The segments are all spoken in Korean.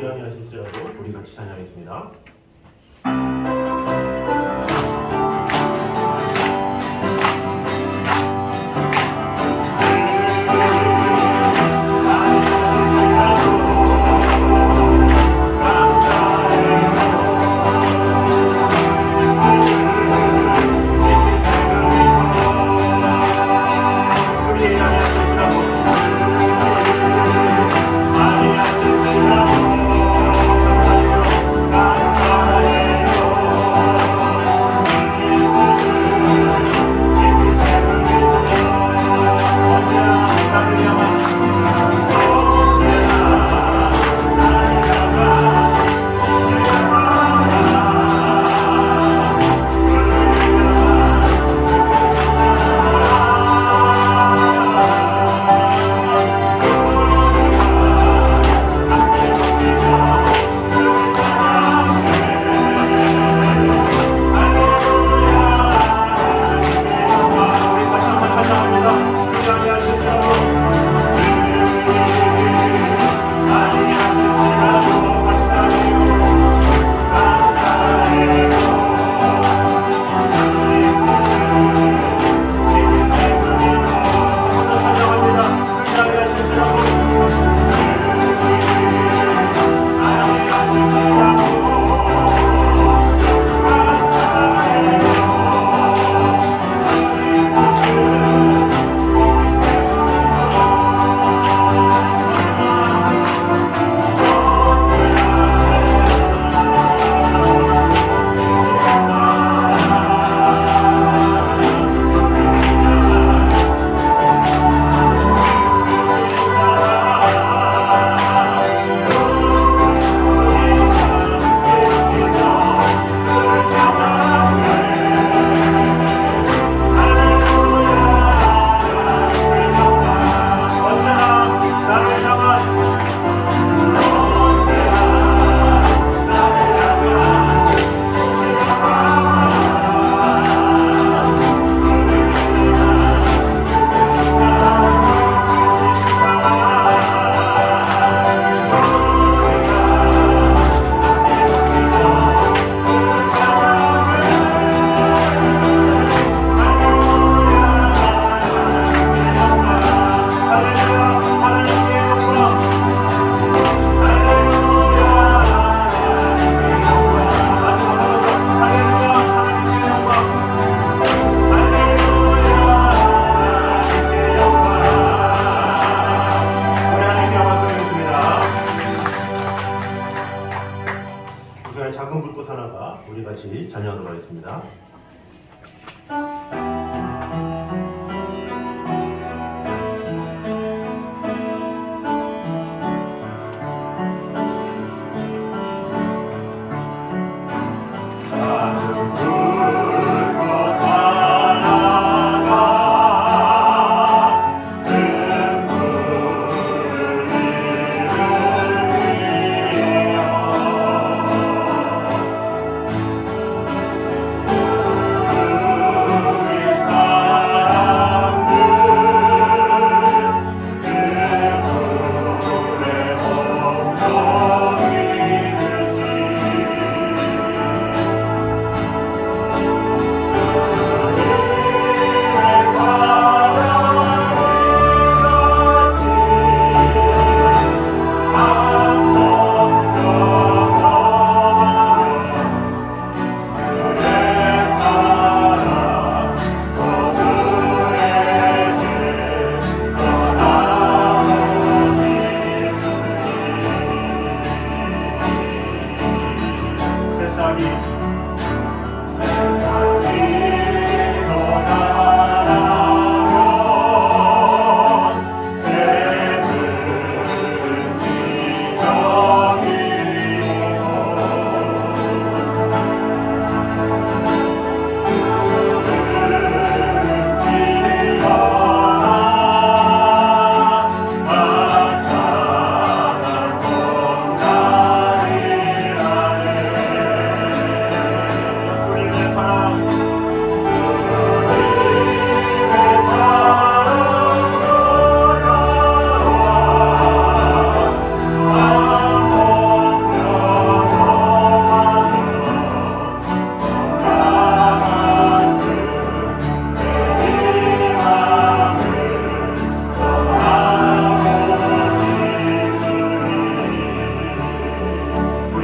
아니하실지라도 우리 같이 찬양하겠습니다. 작은 불꽃 하나가 우리 같이 찬양하도록 하겠습니다.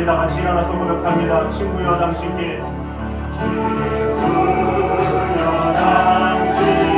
우리 다 같이 일어나서 고백합니다. 친구여 당신께 친구여 당신께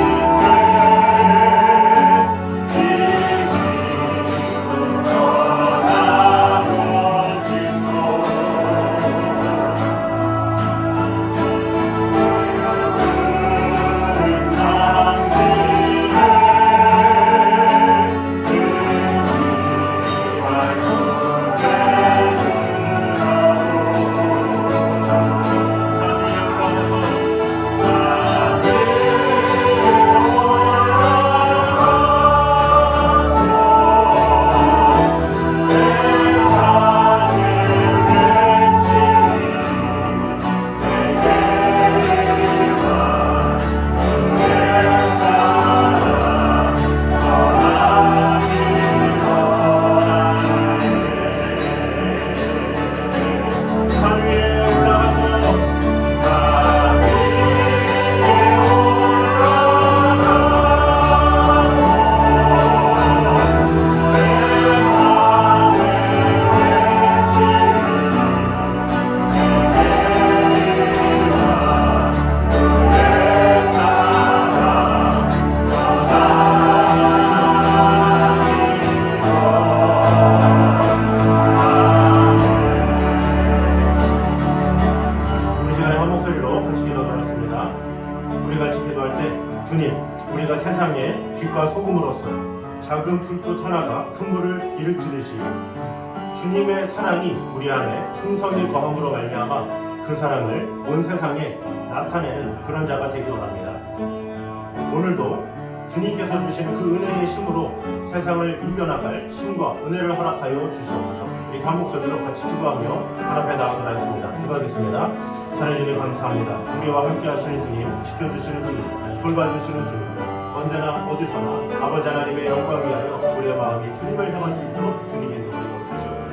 우리가 세상에 빛과 소금으로서 작은 불꽃 하나가 큰 불을 일으키듯이 주님의 사랑이 우리 안에 풍성히 거함으로 말미암아 그 사랑을 온 세상에 나타내는 그런 자가 되기 원합니다. 오늘도 주님께서 주시는 그 은혜의 힘으로 세상을 이겨나갈 힘과 은혜를 허락하여 주시옵소서. 우리 한 목소리로 같이 기도하며 하나님 앞에 나가도록 하겠습니다. 기도하겠습니다. 하나님 주님 감사합니다. 우리와 함께 하시는 주님, 지켜주시는 주님, 돌봐주시는 주님, 언제나 어디서나 아버지 하나님의 영광 위하여 우리의 마음이 주님을 향할 수 있도록 주님의 능력을 주시옵소서.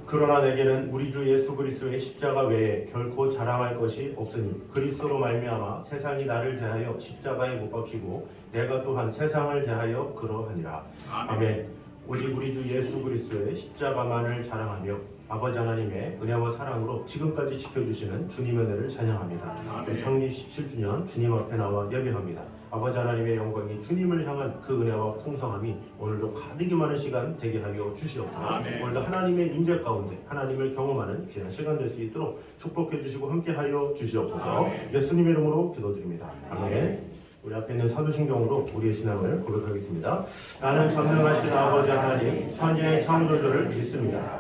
그러나 내게는 우리 주 예수 그리스도의 십자가 외에 결코 자랑할 것이 없으니 그리스도로 말미암아 세상이 나를 대하여 십자가에 못 박히고 내가 또한 세상을 대하여 그러하니라. 아멘. 오직 우리 주 예수 그리스도의 십자가만을 자랑하며 아버지 하나님의 은혜와 사랑으로 지금까지 지켜주시는 주님의 은혜를 찬양합니다. 창립 17주년 주님 앞에 나와 예배합니다. 아버지 하나님의 영광이 주님을 향한 그 은혜와 풍성함이 오늘도 가득히 많은 시간 되게 하여 주시옵소서. 오늘도 하나님의 임재 가운데 하나님을 경험하는 귀한 시간 될 수 있도록 축복해 주시고 함께 하여 주시옵소서. 예수님의 이름으로 기도드립니다. 아멘. 우리 앞에 있는 사도신경으로 우리의 신앙을 고백하겠습니다. 나는 전능하신 아버지 하나님 천지의 창조주를 믿습니다.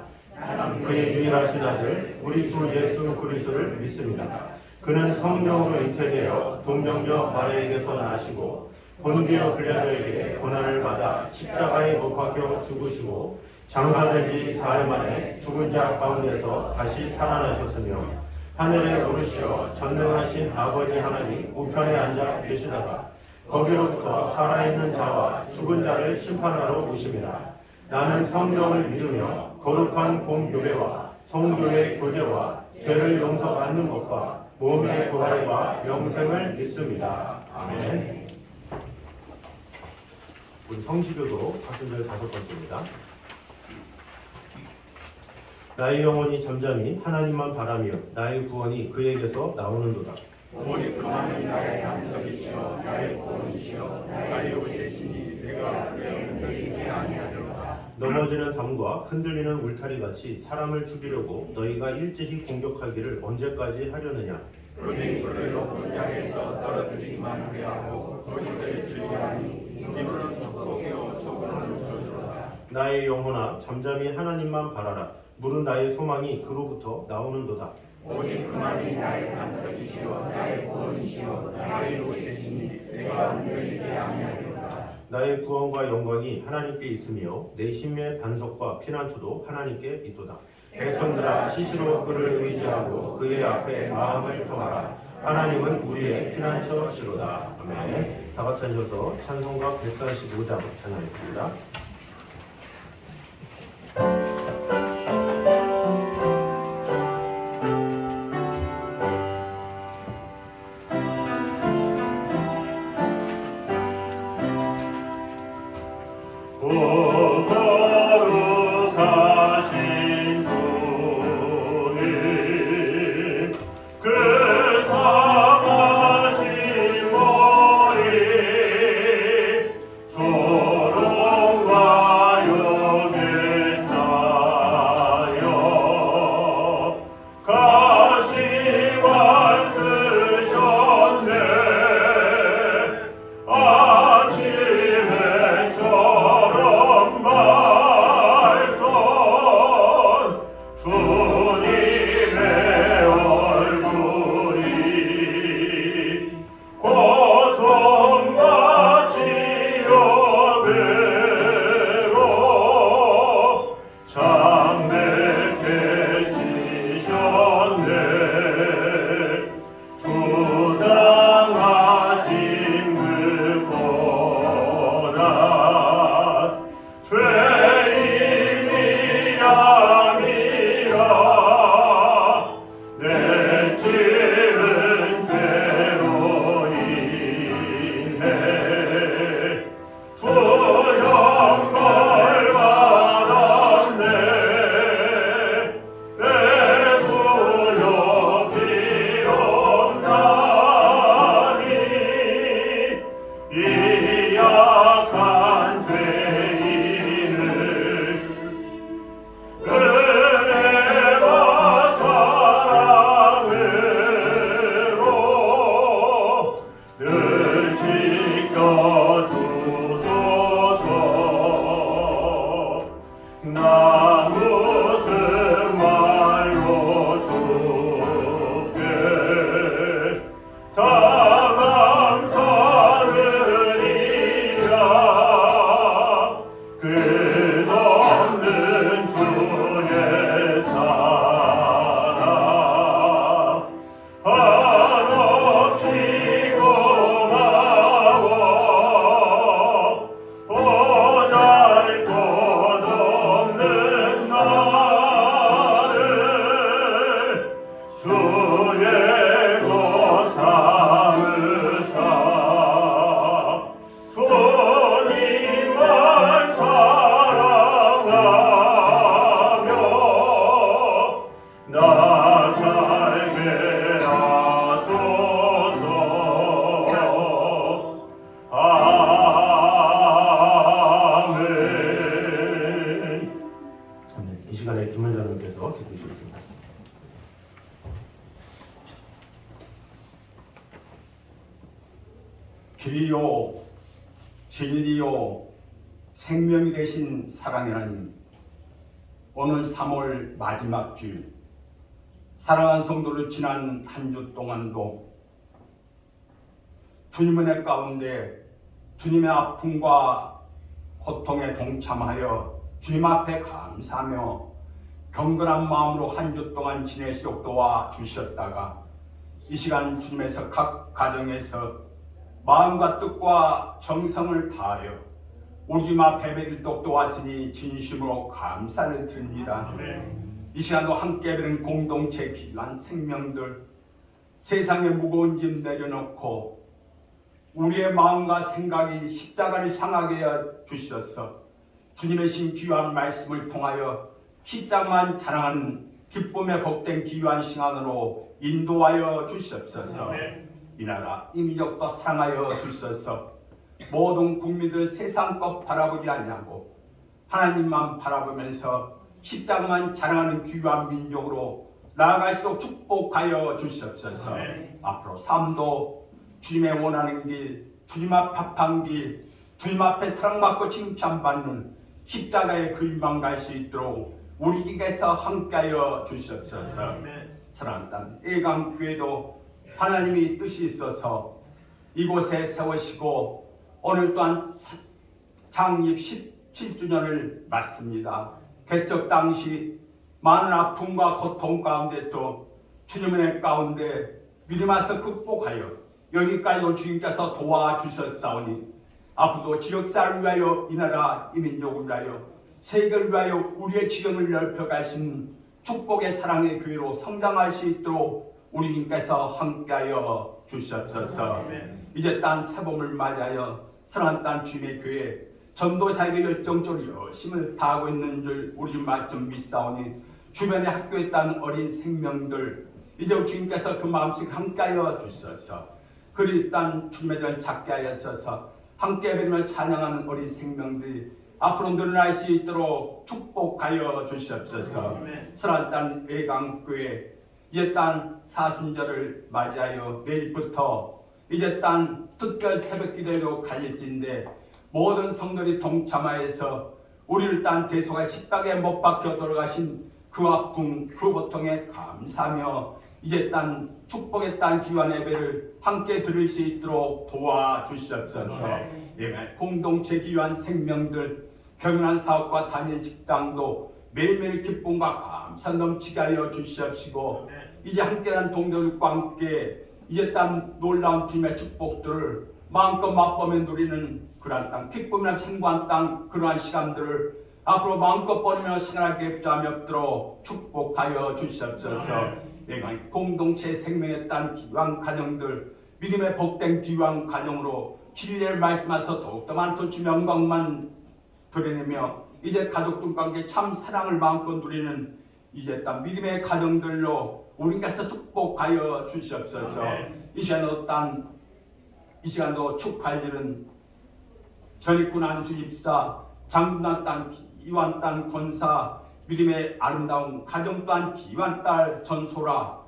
그의 유일하신 아들 우리 주 예수 그리스도를 믿습니다. 그는 성령으로 잉태되어 동정녀 마리아에게서 나시고 본디오 빌라도에게 고난을 받아 십자가에 못 박혀 죽으시고 장사된 지 사흘 만에 죽은 자 가운데서 다시 살아나셨으며 하늘에 오르시어 전능하신 아버지 하나님 우편에 앉아 계시다가 거기로부터 살아있는 자와 죽은 자를 심판하러 오심이라. 나는 성령을 믿으며 거룩한 공교회와 성도의 교제와 죄를 용서받는 것과 몸의 부활과 영생을 믿습니다. 아멘. 우리 성시교도 사순절 5번째입니다. 나의 영혼이 잠잠히 하나님만 바라며 나의 구원이 그에게서 나오는도다. 오직 그만이 나의 안석이시여 나의 구원이시여 나의 요새시니 내가 그의 흔들리지 아니하리로다. 넘어지는 담과 흔들리는 울타리같이 사람을 죽이려고 너희가 일제히 공격하기를 언제까지 하려느냐. 그러니 그를 높은 땅에서 떨어뜨리기만 하게 하고 거기서 즐겨하니 입으로는 축복이요 속으로는 저주로다. 나의 영혼아 잠잠히 하나님만 바라라. 물은 나의 소망이 그로부터 나오는도다. 오직 그만이 나의 안석이시여 나의 구원이시여 나의 요새시니 내가 흔들리지 아니하리로다. 나의 구원과 영광이 하나님께 있으며 내 심의 반석과 피난처도 하나님께 있도다. 백성들아 시시로 그를 의지하고 그의 앞에 마음을 통하라. 하나님은 우리의 피난처시로다. 아멘. 다 같이 하셔서 찬송가 145장 찬양하겠습니다. 거룩하신 주님 그 상하신 머리 조롱과 욕을 쌓여 가시관 쓰셨네 아침에 밝던 주님의 얼굴이 고통과 지옥으로 장백해지셨네 주당하신 그 고난 죄인이 아니라 내 지은 죄로 인해 주 형벌 받았네 내 수요 비롯나니 이 약한 죄인을 은혜와 사랑으로 늘 지켜주소서 나 무슨 말로 주께 다 감사드리랴 끝없는 주의 사랑 한없이 고마워 보잘것없는 나를 주의 고삼으사 주님만 사랑하며 나 살게 하소서 아멘. 이 시간에 김원장님께서 기도하시겠습니다. 길이요 진리요 생명이 되신 사랑의 하나님, 오늘 3월 마지막 주일 사랑하는 성도를 지난 한 주 동안도 주님 은혜 가운데 주님의 아픔과 고통에 동참하여 주님 앞에 감사하며 경건한 마음으로 한 주 동안 지내시도록 도와주셨다가 이 시간 주님에서 각 가정에서 마음과 뜻과 정성을 다하여 우리 주님 앞에 예배드리도록 도왔으니 진심으로 감사를 드립니다. 이 시간도 함께 예배는 공동체 귀한 생명들 세상의 무거운 짐 내려놓고 우리의 마음과 생각이 십자가를 향하게 해 주셔서 주님의 신 귀한 말씀을 통하여 십자가만 자랑하는 기쁨에 복된 귀한 시간으로 인도하여 주시옵소서. 이 나라 이 민족도 사랑하여 주셔서 모든 국민들 세상 것 바라보지 아니하고 하나님만 바라보면서 십자가만 자랑하는 귀한 민족으로 나아갈수록 축복하여 주시옵소서. 앞으로 삶도 주님의 원하는 길, 주님 앞 합한 길, 주님 앞에 사랑받고 칭찬받는 십자가의 길만 갈 수 있도록 우리에게서 함께하여 주시옵소서. 사랑하는 땅 애강교회도 하나님의 뜻이 있어서 이곳에 세우시고 오늘 또한 창립 17주년을 맞습니다. 개척 당시 많은 아픔과 고통 가운데서도 주님의 은혜 가운데 믿음 안에서 극복하여 여기까지도 주님께서 도와주셨사오니 앞으로도 지역사를 위하여 이 나라 이 민족을 위하여 세계를 위하여 우리의 지경을 넓혀가신 축복의 사랑의 교회로 성장할 수 있도록 우리 주님께서 함께하여 주시옵소서. 이제 딴 새봄을 맞이하여 사랑하는 딴 주님의 교회 전도사에게 열정적으로 열심을 다하고 있는 줄 우리 말씀 믿사오니 주변의 학교에 딴 어린 생명들 이제 주님께서 그 마음속에 함께하여 주셔서 그리 딴 주님에 대한 작게 하였어서 함께 예배를 찬양하는 어린 생명들이 앞으로 늘어날 수 있도록 축복하여 주시옵소서. 사랑하는 딴 외강교회 이제 딴 사순절을 맞이하여 내일부터 이제 딴 특별 새벽 기도회로 갈릴진데 모든 성도들이 동참하여서 우리를 딴 대소가 십박에 못 박혀 돌아가신 그 아픔 그 고통에 감사하며 이제 딴 축복의 딴 귀한 예배를 함께 들을 수 있도록 도와주시옵소서. 공동체 귀한 생명들 경연한 사업과 다니는 직장도 매일매일 기쁨과 감사 넘치게 하여 주시옵시고 이제 함께한 동료들과 함께 이제 딴 놀라운 주님의 축복들을 마음껏 맛보며 누리는 그러한 땅 기쁨이나 창고한 땅 그러한 시간들을 앞으로 마음껏 버리며 생활하게 부자함이 없도록 축복하여 주시옵소서. 공동체 생명의 딴 귀한 가정들 믿음의 복된 귀한 가정으로 진리를 말씀하셔서 더욱더 많은 주님의 영광만 드러내며 이제 가족들 관계 참 사랑을 마음껏 누리는 이제 딴 믿음의 가정들로 우리께서 축복하여 주시옵소서. 이 시간도 축하할 일은 전입군 안수 집사 장군한 딴 기완 딴 권사 믿음의 아름다운 가정 또한 기완 딸 전소라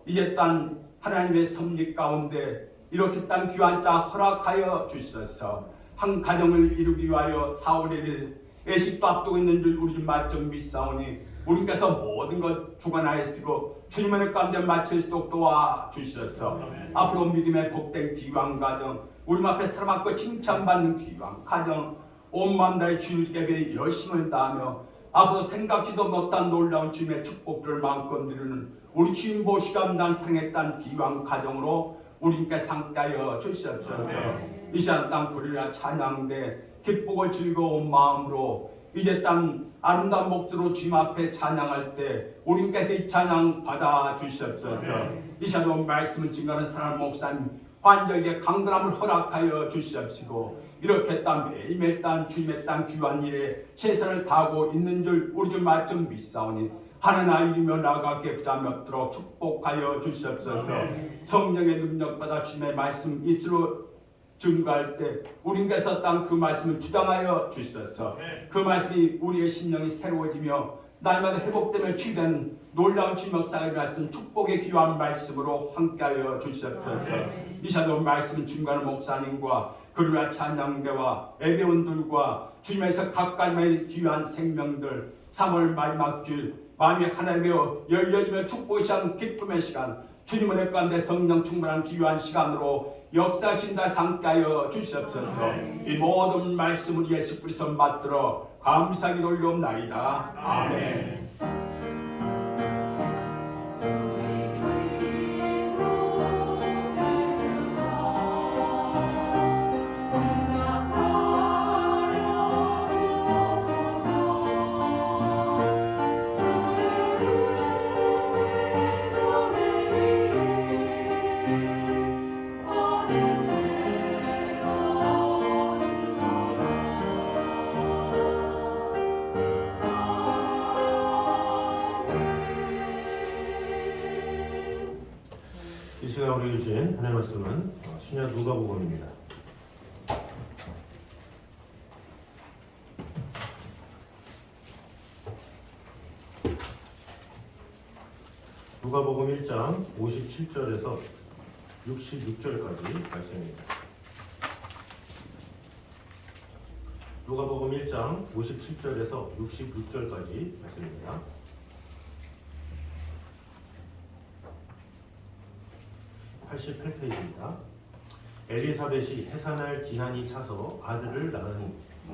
이제 딴 하나님의 섭리 가운데 이렇게 딴 귀한 자 허락하여 주셔서 한 가정을 이루기 위하여 4월 1일 애식도 앞두고 있는 줄 우리 말씀 믿사오니 우리께서 모든 것 주관하였으고 주님의 가운데 마칠 수 있도록 도와주셔서 앞으로 믿음의 복된 귀한 가정 우리 앞에 사람 앞고 칭찬받는 귀한 가정 온 마음 다해 주님께 열심을 다하며 앞으로 생각지도 못한 놀라운 주님의 축복들을 마음껏 누리는 우리 주님 보시고 감사한 사랑의 딴 귀한 가정으로 우리께 함께하여 주시옵소서. 이 시간 땅 부르라 찬양대 기쁘고 즐거운 마음으로 이제 땅 아름다운 목소리로 주님 앞에 찬양할 때 우리께서 이 찬양 받아 주시옵소서. 이 시간 말씀을 증거하는 사랑하는 목사님 환절기에 강건함을 허락하여 주시옵시고 이렇게 땅 매일매일 땅 주님의 땅 귀한 일에 최선을 다하고 있는 줄 우리 좀 말씀 믿사오니 하는 아이이며 나아가게 부자함이 없도록 축복하여 주시옵소서. 성령의 능력받아 주님의 말씀 입술로 증거할 때 우리께서 땅 그 말씀을 주장하여 주셔서 그 말씀이 우리의 심령이 새로워지며 날마다 회복되며 취된 놀라운 주님 역사에 일어났던 축복의 귀한 말씀으로 함께하여 주시옵소서. 이 시간도 말씀 증거하는 목사님과 그러나 찬양대와 예배원들과 주님에서 가까이만 귀한 생명들 3월 마지막 주일 마음이 하나님의 열려지며 축복의 시간 기쁨의 시간 주님 은혜 가운데 성령 충만한 귀한 시간으로 역사하신다 함께하여 주시옵소서. 이 모든 말씀을 예수 그리스도 받들어 감사하게 돌려옵나이다. 아멘. 이 시간 우리 주신 하나님의 말씀은 신약 누가복음입니다. 누가복음 1장 57절에서 66절까지 말씀입니다. 누가복음 1장 57절에서 66절까지 말씀입니다. 88페이지입니다. 엘리사벳이 해산할 기한이 차서 아들을 낳으니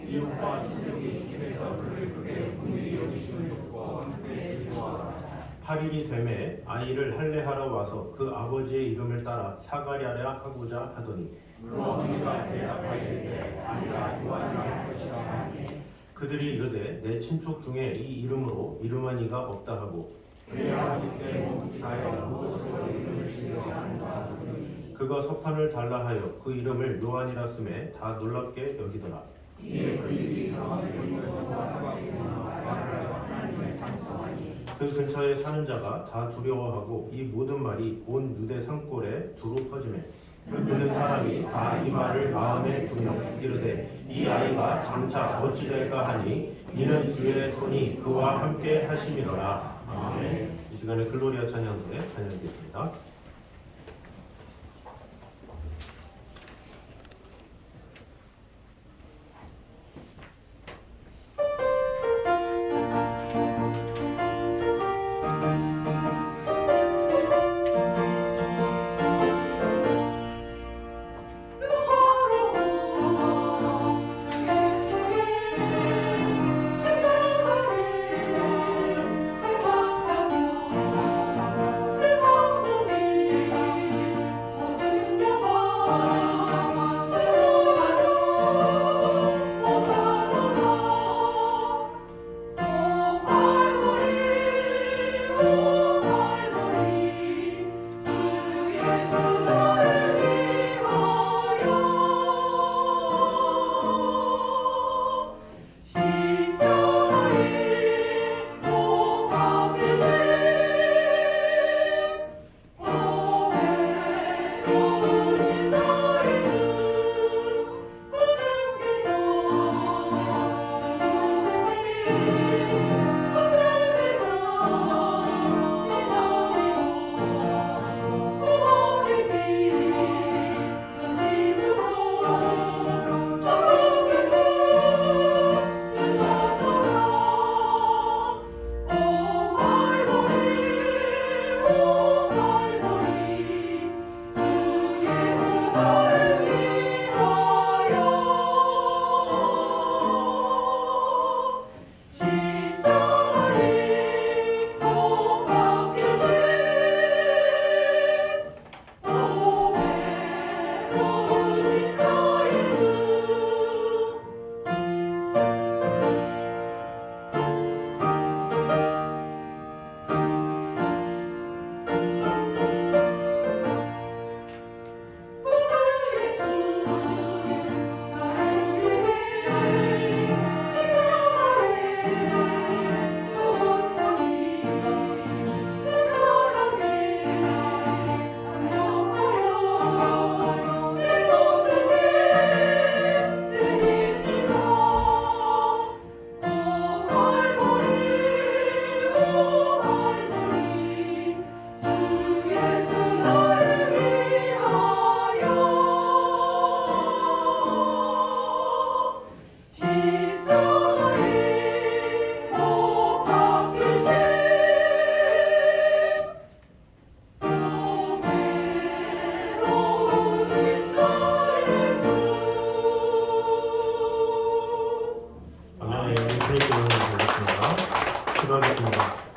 이웃과 친족이 집에서 그를 크게 긍휼히 여기심을 듣고 함께 즐거워하다. 8일이 되매 아이를 할례하러 와서 그 아버지의 이름을 따라 사가랴라 하고자 하더니 그 어머니가 대답하이르되 아니라 요한이라 할 것이라 하니 그들이 이르되 내 친족 중에 이 이름으로 이름한 이가 없다 하고 그의 아버지께 묻지하여 무엇으로 이름을 지으려 하는가 하더니 그가 서판을 달라 하여 그 이름을 요한이라 쓰매 다 놀랍게 여기더라. 이에 그들이 가운데 있는 하박국으로 말하여 하나님을 찬송하니 그 근처에 사는 자가 다 두려워하고 이 모든 말이 온 유대 산골에 두루 퍼지매 듣는 사람이 다 이 말을 마음에 두며 이르되 이 아이가 장차 어찌 될까 하니 이는 주의 손이 그와 함께 하심이더라. 아멘. 이 시간에 글로리아 찬양도에 찬양하겠습니다.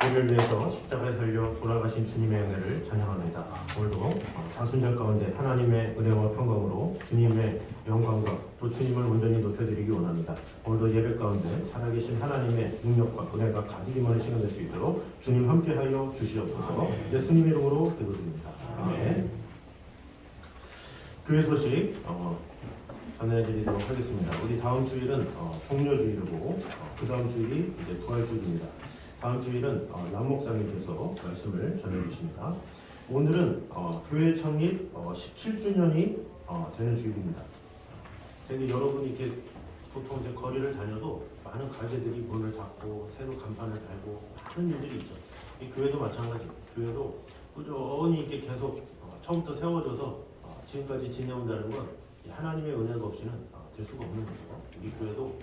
우리를 위해서 십자가에 달려 돌아가신 주님의 은혜를 찬양합니다. 오늘도 사순절 가운데 하나님의 은혜와 평강으로 주님의 영광과 또 주님을 온전히 높여드리기 원합니다. 오늘도 예배 가운데 살아계신 하나님의 능력과 은혜가 가득 임하는 시간 될 수 있도록 주님 함께하여 주시옵소서. 예수님 이름으로 기도드립니다. 아멘. 교회 소식 전해드리도록 하겠습니다. 우리 다음 주일은 종료주일이고 그 다음 주일이 이제 부활주일입니다. 다음 주일은 남 목사님께서 말씀을 전해주십니다. 오늘은 교회 창립 17주년이 되는 주일입니다. 근데 여러분이 이렇게 보통 이제 거리를 다녀도 많은 가게들이 문을 닫고 새로 간판을 달고 많은 일들이 있죠. 이 교회도 마찬가지예요. 교회도 꾸준히 이렇게 계속 처음부터 세워져서 지금까지 지내온다는 건 하나님의 은혜가 없이는 될 수가 없는 거죠. 우리 교회도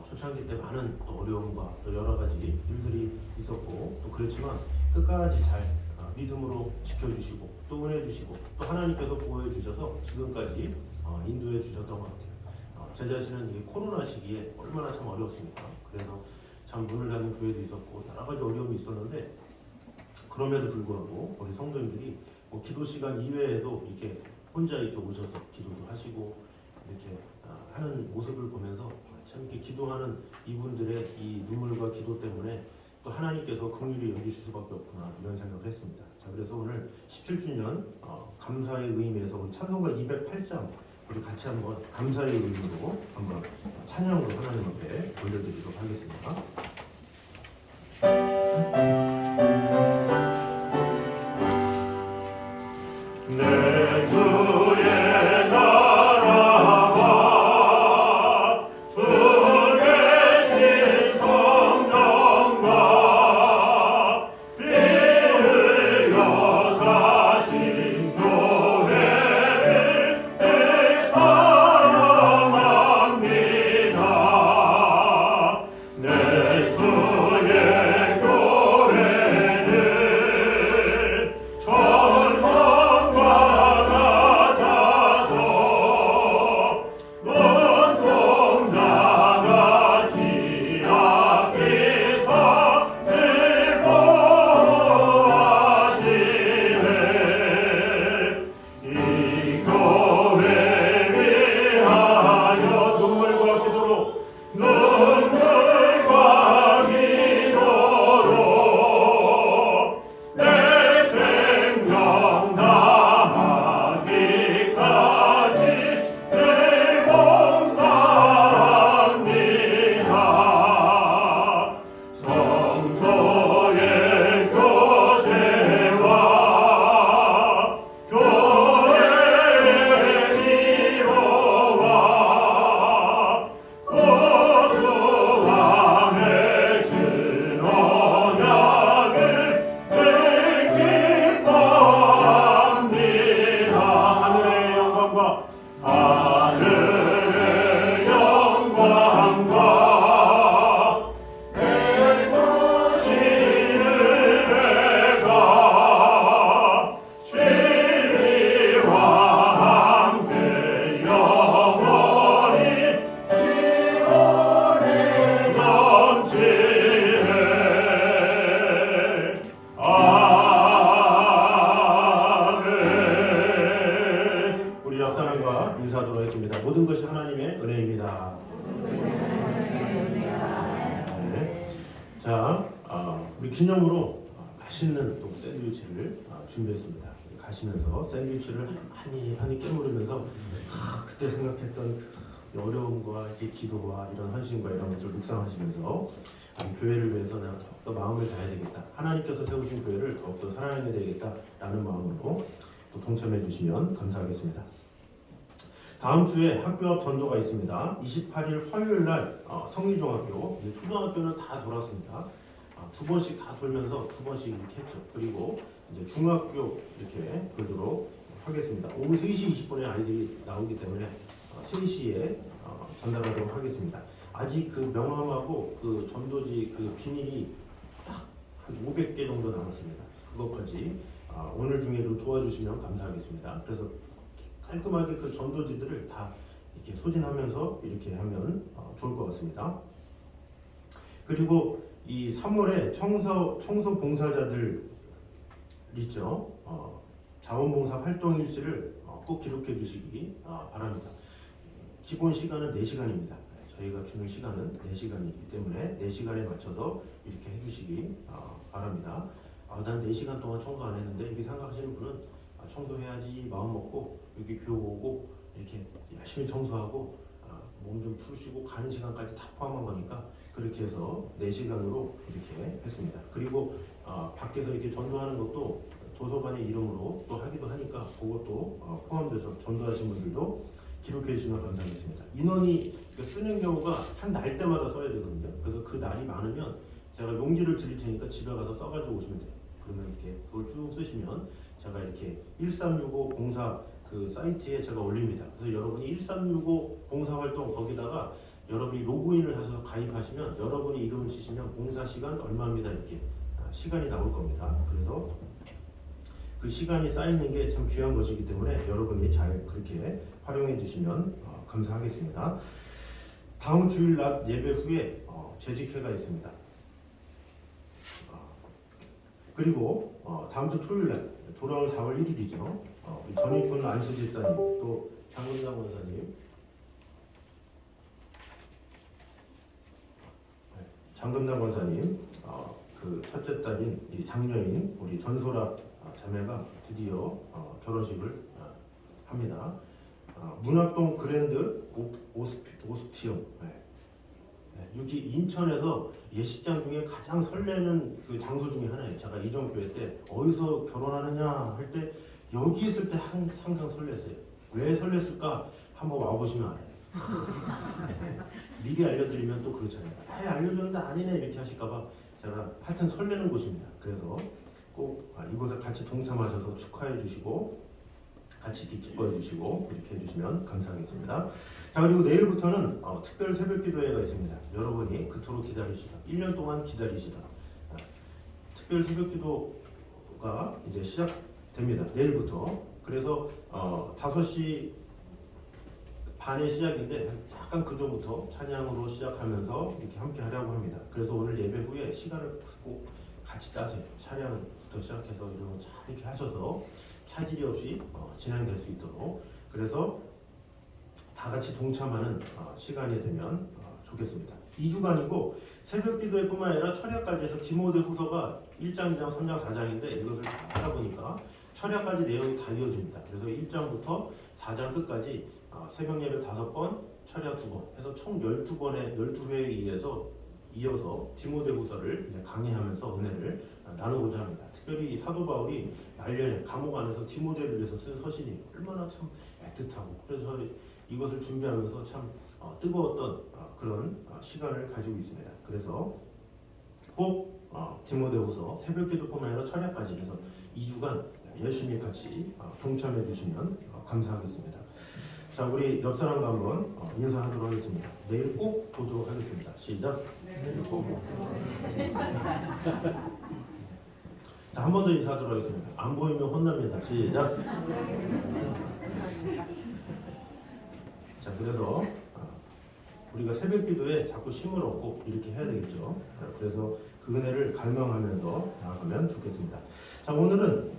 초창기 때 많은 또 어려움과 또 여러 가지 일들이 있었고 또 그렇지만 끝까지 잘 믿음으로 지켜주시고 또 은혜 주시고 또 하나님께서 보호해 주셔서 지금까지 인도해 주셨던 것 같아요. 제 자신은 이 코로나 시기에 얼마나 참 어려웠습니까? 그래서 참 문을 닫는 교회도 있었고 여러 가지 어려움이 있었는데 그럼에도 불구하고 우리 성도님들이 뭐 기도 시간 이외에도 이렇게 혼자 이렇게 오셔서 기도도 하시고 이렇게 하는 모습을 보면서 참 이렇게 기도하는 이분들의 이 눈물과 기도 때문에 또 하나님께서 긍휼히 여기실 수밖에 없구나 이런 생각을 했습니다. 자, 그래서 오늘 17주년 감사의 의미에서 우리 찬송가 208장 우리 같이 한번 감사의 의미로 한번 찬양으로 하나님 앞에 올려드리도록 하겠습니다. 내 주의 나라와 주 계신 성령과 피를 여사신 교회를 늘 사랑합니다. 내 주의 교회는 천성과 같아서 온통 나같이 앞에서 늘 보호하시네. 이 교회 위하여 눈물과 기도로 내 생명 다하기까지 늘 봉사합니다. 성도의 교제와 교회의 위로와 구주와 맺은 언약을 늘 기뻐합니다. 하늘의 영광과 시르가 진리와 함께 영원히 넘치네. 아멘. 우리 앞사람과 인사하도록 하겠습니다. 모든 것이 하나님의 은혜입니다. 네. 자, 우리 기념으로 맛있는 또 샌드위치를 준비했습니다. 가시면서 샌드위치를 한 입 깨물으면서 그때 생각했던 그 어려움과 이렇게 기도와 이런 헌신과 이런 것을 묵상하시면서 교회를 위해서 내가 더욱더 마음을 다해야 되겠다. 하나님께서 세우신 교회를 더욱더 사랑해야 되겠다라는 마음으로 또 동참해 주시면 감사하겠습니다. 다음 주에 학교 앞 전도가 있습니다. 28일 화요일 날 성리중학교, 이제 초등학교는 다 돌았습니다. 두 번씩 다 돌면서 두 번씩 이렇게 했죠. 그리고 이제 중학교 이렇게 돌도록 하겠습니다. 오후 3시 20분에 아이들이 나오기 때문에 3시에 전달하도록 하겠습니다. 아직 그 명함하고 그 전도지 그 비닐이 딱 한 500개 정도 남았습니다. 그것까지 오늘 중에 좀 도와주시면 감사하겠습니다. 그래서 깔끔하게 그 전도지들을 다 이렇게 소진하면서 이렇게 하면 좋을 것 같습니다. 그리고 이 3월에 청소 봉사자들 있죠. 자원봉사 활동 일지를 꼭 기록해 주시기 바랍니다. 기본 시간은 4시간입니다. 저희가 주는 시간은 4시간이기 때문에 4시간에 맞춰서 이렇게 해주시기 바랍니다. 난 4시간 동안 청소 안 했는데 이렇게 생각하시는 분은 청소해야지 마음 먹고 여기 교회 오고 이렇게 열심히 청소하고 몸 좀 푸시고 가는 시간까지 다 포함한 거니까 그렇게 해서 4시간으로 이렇게 했습니다. 그리고 밖에서 이렇게 전도하는 것도 도서관의 이름으로 또 하기도 하니까 그것도 포함돼서 전도하신 분들도 기록해 주시면 감사하겠습니다. 인원이 쓰는 경우가 한 날 때마다 써야 되거든요. 그래서 그 날이 많으면 제가 용지를 드릴 테니까 집에 가서 써가지고 오시면 돼요. 그러면 이렇게 그걸 쭉 쓰시면 제가 이렇게 1365 봉사 그 사이트에 제가 올립니다. 그래서 여러분이 1365 봉사활동 거기다가 여러분이 로그인을 하셔서 가입하시면 여러분이 이름을 치시면 봉사 시간 얼마입니다 이렇게 시간이 나올 겁니다. 그래서 그 시간이 쌓이는 게 참 귀한 것이기 때문에 여러분이 잘 그렇게 활용해 주시면 감사하겠습니다. 다음 주일 낮 예배 후에 재직회가 있습니다. 그리고 다음 주 토요일 날 돌아올 4월 1일이죠. 우리 전익훈 안수 집사님 또 장근남 원사님, 장근남 원사님 그 첫째 딸인 이 장녀인 우리 전소라 자매가 드디어 결혼식을 합니다. 문학동 그랜드 오스티움. 여기 인천에서 예식장 중에 가장 설레는 그 장소 중에 하나예요. 제가 이전교회 때 어디서 결혼하느냐 할 때 여기 있을 때 항상 설렜어요. 왜 설렜을까? 한번 와보시면 알아요. 미리 알려드리면 또 그렇잖아요. 알려줬는데 아니네 이렇게 하실까봐 제가 하여튼 설레는 곳입니다. 그래서 꼭 이곳에 같이 동참하셔서 축하해 주시고 같이 이렇게 기뻐해 주시고 이렇게 해주시면 감사하겠습니다. 자, 그리고 내일부터는 특별 새벽 기도회가 있습니다. 여러분이 그토록 기다리시던 1년 동안 기다리시던 특별 새벽 기도가 이제 시작됩니다. 내일부터. 그래서 5시 반에 시작인데 약간 그 전부터 찬양으로 시작하면서 이렇게 함께 하려고 합니다. 그래서 오늘 예배 후에 시간을 꼭 같이 짜세요. 찬양부터 시작해서 이런 거 잘 이렇게 하셔서 차질이 없이 진행될 수 있도록, 그래서 다 같이 동참하는 시간이 되면 좋겠습니다. 2주간이고 새벽 기도회 뿐만 아니라 철야까지 해서 디모데후서가 1장, 2장, 3장, 4장인데 이것을 다 하다 보니까 철야까지 내용이 다 이어집니다. 그래서 1장부터 4장 끝까지 새벽 예배 5번, 철야 2번 해서 총 12번의 12회에 이어서 디모데후서를 이제 강의하면서 은혜를 나누고자 합니다. 특별히 이 사도 바울이 말년에 감옥 안에서 디모데를 위해서 쓴 서신이 얼마나 참 애틋하고, 그래서 이것을 준비하면서 참 뜨거웠던 그런 시간을 가지고 있습니다. 그래서 꼭 디모데후서 새벽기도뿐만 아니라 철야까지 해서 2주간 열심히 같이 동참해 주시면 감사하겠습니다. 자, 우리 옆 사람과 한번 인사하도록 하겠습니다. 내일 꼭 보도록 하겠습니다. 시작. 자, 한 번 더 인사하도록 하겠습니다. 안 보이면 혼납니다. 시작. 자, 그래서 우리가 새벽 기도에 자꾸 힘을 얻고 이렇게 해야 되겠죠. 그래서 그 은혜를 갈망하면서 나아가면 좋겠습니다. 자, 오늘은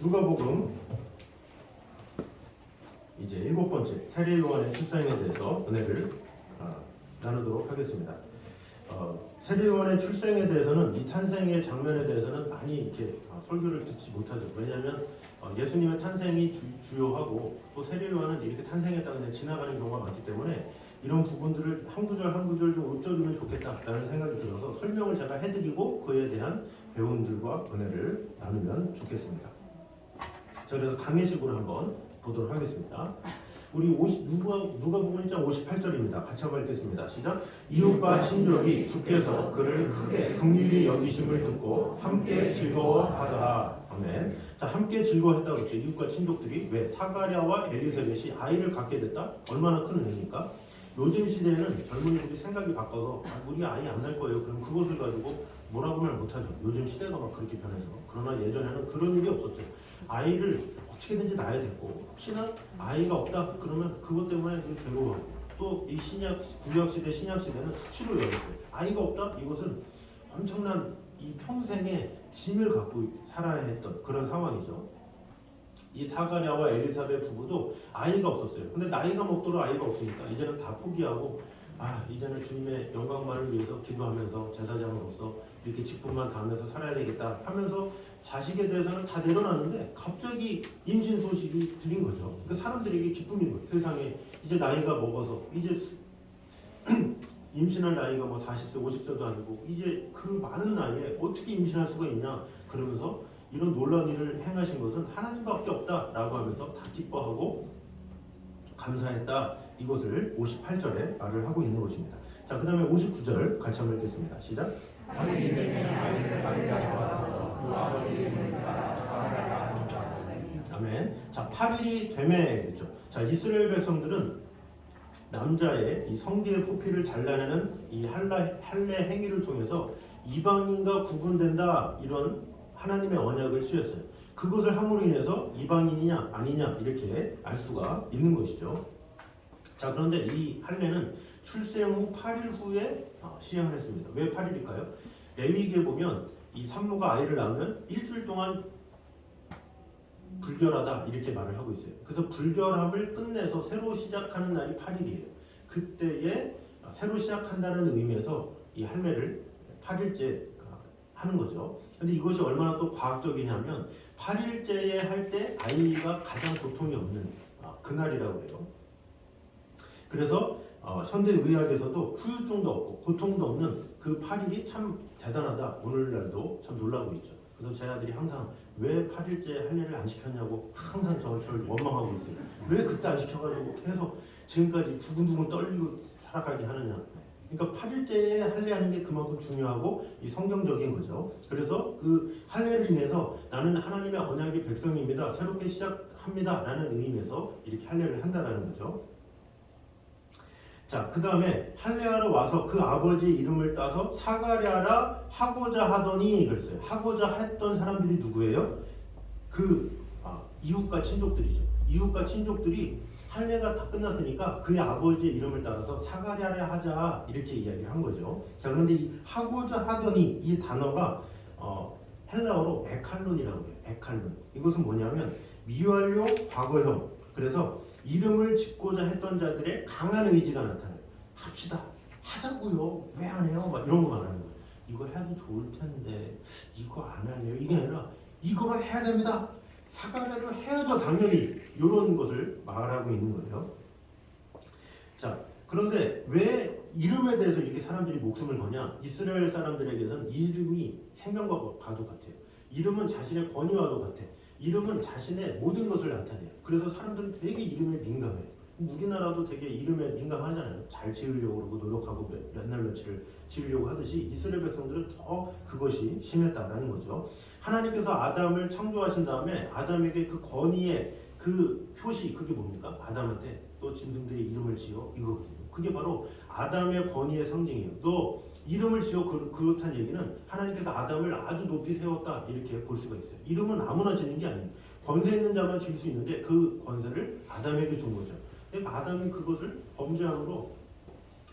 누가복음 이제 7번째 세례 요한의 출생에 대해서 은혜를 나누도록 하겠습니다. 세례 요한의 출생에 대해서는 이 탄생의 장면에 대해서는 많이 이렇게 설교를 듣지 못하죠. 왜냐하면 예수님의 탄생이 주요하고 또 세례 요한은 이렇게 탄생했다 그냥 지나가는 경우가 많기 때문에 이런 부분들을 한 구절 한 구절 좀 읊어주면 좋겠다라는 생각이 들어서 설명을 제가 해드리고 그에 대한 배움들과 은혜를 나누면 좋겠습니다. 자, 그래서 강의식으로 한번 보도록 하겠습니다. 우리 누가복음 1장 58절입니다. 같이 한번 읽겠습니다. 시작. 이웃과 친족이 주께서 그를 크게 긍휼히 여기심을 듣고 함께 즐거워하더라. 아멘. 자, 함께 즐거워했다고 그랬죠. 이웃과 친족들이. 왜? 사가랴와 엘리사벳이 아이를 갖게 됐다. 얼마나 큰 은혜입니까? 요즘 시대에는 젊은이들이 생각이 바꿔서 우리 아이 안 날 거예요. 그럼 그것을 가지고 뭐라고 말 못하죠. 요즘 시대가 막 그렇게 변해서. 그러나 예전에는 그런 일이 없었죠. 아이를 어떻게든지 낳아야 됐고, 혹시나 아이가 없다 그러면 그것 때문에 괴로워하고, 또 이 구약 시대 신약 시대는 수치로 여겼어요. 아이가 없다 이것은 엄청난 이 평생의 짐을 갖고 살아야 했던 그런 상황이죠. 이 사가랴와 엘리사벳 부부도 아이가 없었어요. 근데 나이가 먹도록 아이가 없으니까 이제는 다 포기하고 이제는 주님의 영광만을 위해서 기도하면서 제사장으로서 이렇게 직분만 다하면서 살아야 되겠다 하면서 자식에 대해서는 다 내려놨는데 갑자기 임신 소식이 들린 거죠. 그 사람들에게 기쁨인 거예요. 세상에 이제 나이가 먹어서 이제 임신할 나이가 뭐 40세, 50세도 아니고 이제 그 많은 나이에 어떻게 임신할 수가 있냐 그러면서 이런 놀라운 일을 행하신 것은 하나님밖에 없다라고 하면서 다 기뻐하고 감사했다. 이것을 58절에 말을 하고 있는 것입니다. 자, 그 다음에 59절 같이 한번 읽겠습니다. 시작. 아멘. 자, 8일이 되매 그랬죠. 자, 이스라엘 백성들은 남자의 이 성기의 포피를 잘라내는 이 할례 행위를 통해서 이방인과 구분된다 이런 하나님의 언약을 씌웠어요. 그것을 함으로 인해서 이방인이냐 아니냐 이렇게 알 수가 있는 것이죠. 자, 그런데 이 할례는 출생 후 8일 후에 시행을 했습니다. 왜 8일일까요? 레위기에 보면 이 산모가 아이를 낳으면 일주일 동안 불결하다 이렇게 말을 하고 있어요. 그래서 불결함을 끝내서 새로 시작하는 날이 8일이에요. 그때에 새로 시작한다는 의미에서 이 할례를 8일째 하는 거죠. 근데 이것이 얼마나 또 과학적이냐면 8일째에 할 때 아이가 가장 고통이 없는 그날이라고 해요. 그래서 현대 의학에서도 후유증도 없고 고통도 없는 그 8일이 참 대단하다. 오늘날도 참 놀라고 있죠. 그래서 제 아들이 항상 왜 8일째 할례를 안 시켰냐고 항상 저를 원망하고 있어요. 왜 그때 안 시켜가지고 계속 지금까지 두근두근 떨리고 살아가게 하느냐. 그러니까 8일째에 할례하는 게 그만큼 중요하고 이 성경적인 거죠. 그래서 그 할례를 인해서 나는 하나님의 언약의 백성입니다. 새롭게 시작합니다. 라는 의미에서 이렇게 할례를 한다는 거죠. 자, 그 다음에 할례하러 와서 그 아버지의 이름을 따서 사가랴라 하고자 하더니 그랬어요. 하고자 했던 사람들이 누구예요? 이웃과 친족들이죠. 이웃과 친족들이 할례가 다 끝났으니까 그의 아버지의 이름을 따라서 사가랴라 하자 이렇게 이야기를 한 거죠. 자, 그런데 이 하고자 하더니 이 단어가 헬라어로 에칼론이라고 해요. 에칼론. 이것은 뭐냐면 미완료 과거형. 그래서 이름을 짓고자 했던 자들의 강한 의지가 나타나요. 합시다. 하자고요. 왜 안 해요? 막 이런 거 말하는 거예요. 이거 해도 좋을 텐데 이거 안 할래요? 이게 아니라 이거를 해야 됩니다. 사과를 해야죠. 당연히 이런 것을 말하고 있는 거예요. 자, 그런데 왜 이름에 대해서 이렇게 사람들이 목숨을 거냐? 이스라엘 사람들에게는 이름이 생명과도 같아요. 이름은 자신의 권위와도 같아. 이름은 자신의 모든 것을 나타내요. 그래서 사람들은 되게 이름에 민감해요. 우리나라도 되게 이름에 민감하잖아요. 잘 지으려고 그러고 노력하고 몇 날 며칠을 지으려고 하듯이 이스라엘 백성들은 더 그것이 심했다라는 거죠. 하나님께서 아담을 창조하신 다음에 아담에게 그 권위의 그 표시, 그게 뭡니까? 아담한테 또 짐승들의 이름을 지어 이거거든요. 그게 바로 아담의 권위의 상징이에요. 너 이름을 지어 그렇다는 얘기는 하나님께서 아담을 아주 높이 세웠다 이렇게 볼 수가 있어요. 이름은 아무나 지는 게 아니에요. 권세 있는 자만 지을 수 있는데 그 권세를 아담에게 준 거죠. 근데 아담이 그것을 범죄함으로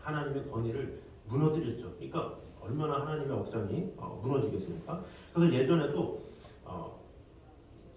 하나님의 권위를 무너뜨렸죠. 그러니까 얼마나 하나님의 억장이 무너지겠습니까? 그래서 예전에도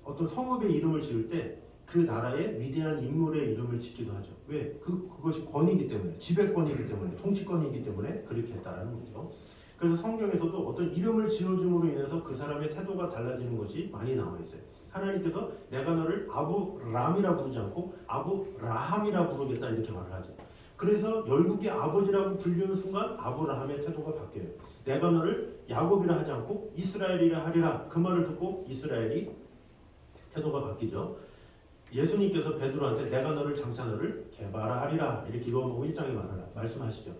어떤 성읍의 이름을 지을 때 그 나라의 위대한 인물의 이름을 짓기도 하죠. 왜? 그것이 권위이기 때문에, 지배권이기 때문에, 통치권이기 때문에 그렇게 했다라는 거죠. 그래서 성경에서도 어떤 이름을 지어줌으로 인해서 그 사람의 태도가 달라지는 것이 많이 나와 있어요. 하나님께서 내가 너를 아브람이라 부르지 않고 아브라함이라 부르겠다 이렇게 말을 하죠. 그래서 열국의 아버지라고 불리는 순간 아브라함의 태도가 바뀌어요. 내가 너를 야곱이라 하지 않고 이스라엘이라 하리라. 그 말을 듣고 이스라엘이 태도가 바뀌죠. 예수님께서 베드로한테 내가 너를 장차 너를 개바라 하리라 이렇게 요한복음 1장에 말씀하시죠.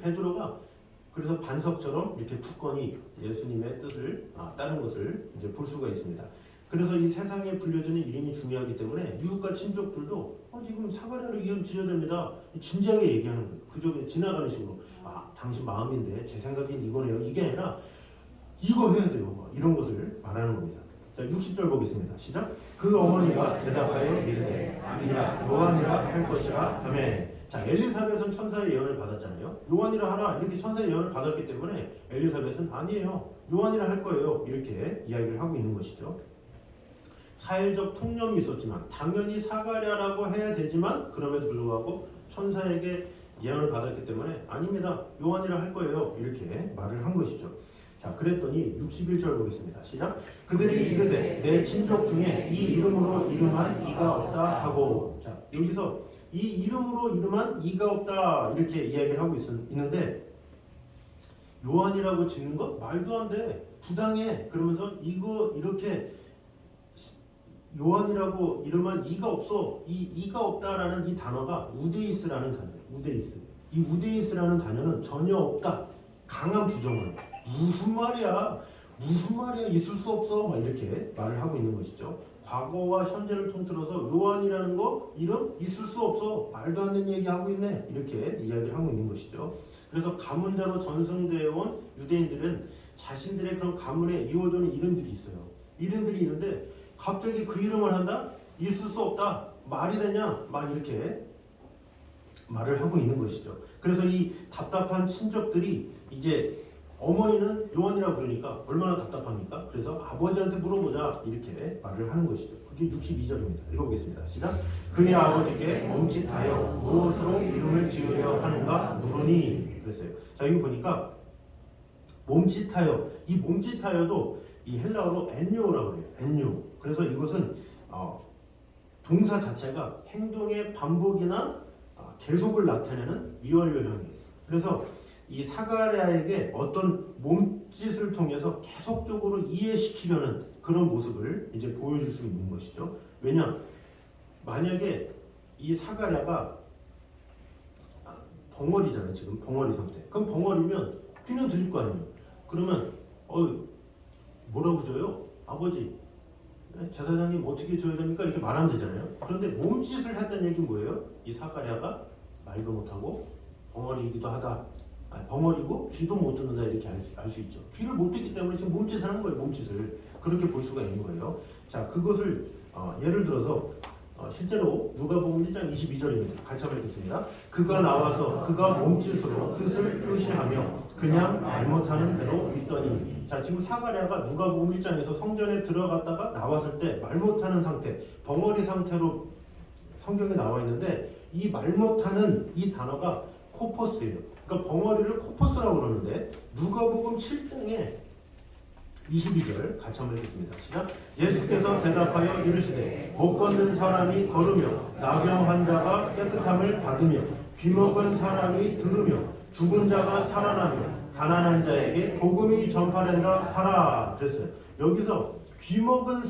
베드로가 그래서 반석처럼 이렇게 굳건히 예수님의 뜻을 따른 것을 이제 볼 수가 있습니다. 그래서 이 세상에 불려지는 이름이 중요하기 때문에 이웃과 친족들도 지금 사가랴를 이름 지어야 됩니다. 진지하게 얘기하는 거예요. 그저 지나가는 식으로 당신 마음인데 제 생각엔 이거네요. 이게 아니라 이거 해야 돼요. 이런 것을 말하는 겁니다. 자, 60절 보겠습니다. 시작. 그 어머니가 대답하여 이르되 아니라 요한이라 할 것이라 하매. 자, 엘리사벳은 천사의 예언을 받았잖아요. 요한이라 하라 이렇게 천사의 예언을 받았기 때문에 엘리사벳은 아니에요. 요한이라 할 거예요. 이렇게 이야기를 하고 있는 것이죠. 사회적 통념이 있었지만 당연히 사가랴라고 해야 되지만 그럼에도 불구하고 천사에게 예언을 받았기 때문에 아닙니다. 요한이라 할 거예요. 이렇게 말을 한 것이죠. 자, 그랬더니 61절 보겠습니다. 시작. 그들이 이르되 내 친족 중에 이 이름으로 이름한 이가 없다 하고. 자, 여기서 이 이름으로 이름한 이가 없다 이렇게 이야기를 하고 있는데 요한이라고 짓는 것 말도 안 돼. 부당해. 그러면서 이거 이렇게 요한이라고 이름한 이가 없어. 이가 없다라는 이 단어가 우데이스라는 단어예요. 우데이스. 이 우데이스라는 단어는 전혀 없다. 강한 부정을. 무슨 말이야? 있을 수 없어. 막 이렇게 말을 하고 있는 것이죠. 과거와 현재를 통틀어서 요한이라는 거 이름 있을 수 없어. 말도 안 되는 얘기 하고 있네. 이렇게 이야기를 하고 있는 것이죠. 그래서 가문자로 전승되어 온 유대인들은 자신들의 그런 가문에 이어져 있는 이름들이 있어요. 이름들이 있는데 갑자기 그 이름을 한다? 있을 수 없다. 말이 되냐? 막 이렇게 말을 하고 있는 것이죠. 그래서 이 답답한 친족들이 이제 어머니는 요한이라고 부르니까 얼마나 답답합니까? 그래서 아버지한테 물어보자 이렇게 말을 하는 것이죠. 그게 62절입니다. 읽어보겠습니다. 시작. 그의 아버지께 멈칫하여 무엇으로 이름을 지으려 하는가 물으니 그랬어요. 자, 이거 보니까 몸짓하여, 이 몸짓하여도 이 헬라어로 엔요라고 해요. 엔요. 그래서 이것은 동사 자체가 행동의 반복이나 계속을 나타내는 미완료형이에요. 그래서 이 사가랴에게 어떤 몸짓을 통해서 계속적으로 이해시키려는 그런 모습을 이제 보여줄 수 있는 것이죠. 왜냐? 만약에 이 사가랴가 벙어리잖아요. 지금 벙어리 상태. 그럼 벙어리면 귀는 들릴 거 아니에요. 그러면 뭐라고 줘요? 아버지, 제사장님 어떻게 줘야 됩니까? 이렇게 말하면 되잖아요. 그런데 몸짓을 했다는 얘기는 뭐예요? 이 사가랴가 말도 못하고 벙어리이기도 하다. 벙어리고 귀도 못 듣는다 이렇게 알 수 있죠. 귀를 못 듣기 때문에 지금 몸짓을 하는 거예요. 몸짓을. 그렇게 볼 수가 있는 거예요. 자, 그것을 예를 들어서 실제로 누가복음 1장 22절입니다. 같이 한번 읽겠습니다. 그가 나와서 그가 몸짓으로 뜻을 표시하며 그냥 말 못하는 대로 있더니. 자, 지금 사가랴가 누가복음 1장에서 성전에 들어갔다가 나왔을 때 말 못하는 상태, 벙어리 상태로 성경에 나와 있는데 이 말 못하는 이 단어가 코포스예요. 그러니까 벙어리를 코포스라고 그러는데 누가복음 7장에 22절 같이 한번 읽겠습니다. 시작. 예수께서 대답하여 이르시되 못 걷는 사람이 걸으며 나병 환자가 깨끗함을 받으며 귀먹은 사람이 들으며 죽은 자가 살아나며 가난한 자에게 복음이 전파된다 하라 그랬어요. 여기서 귀먹은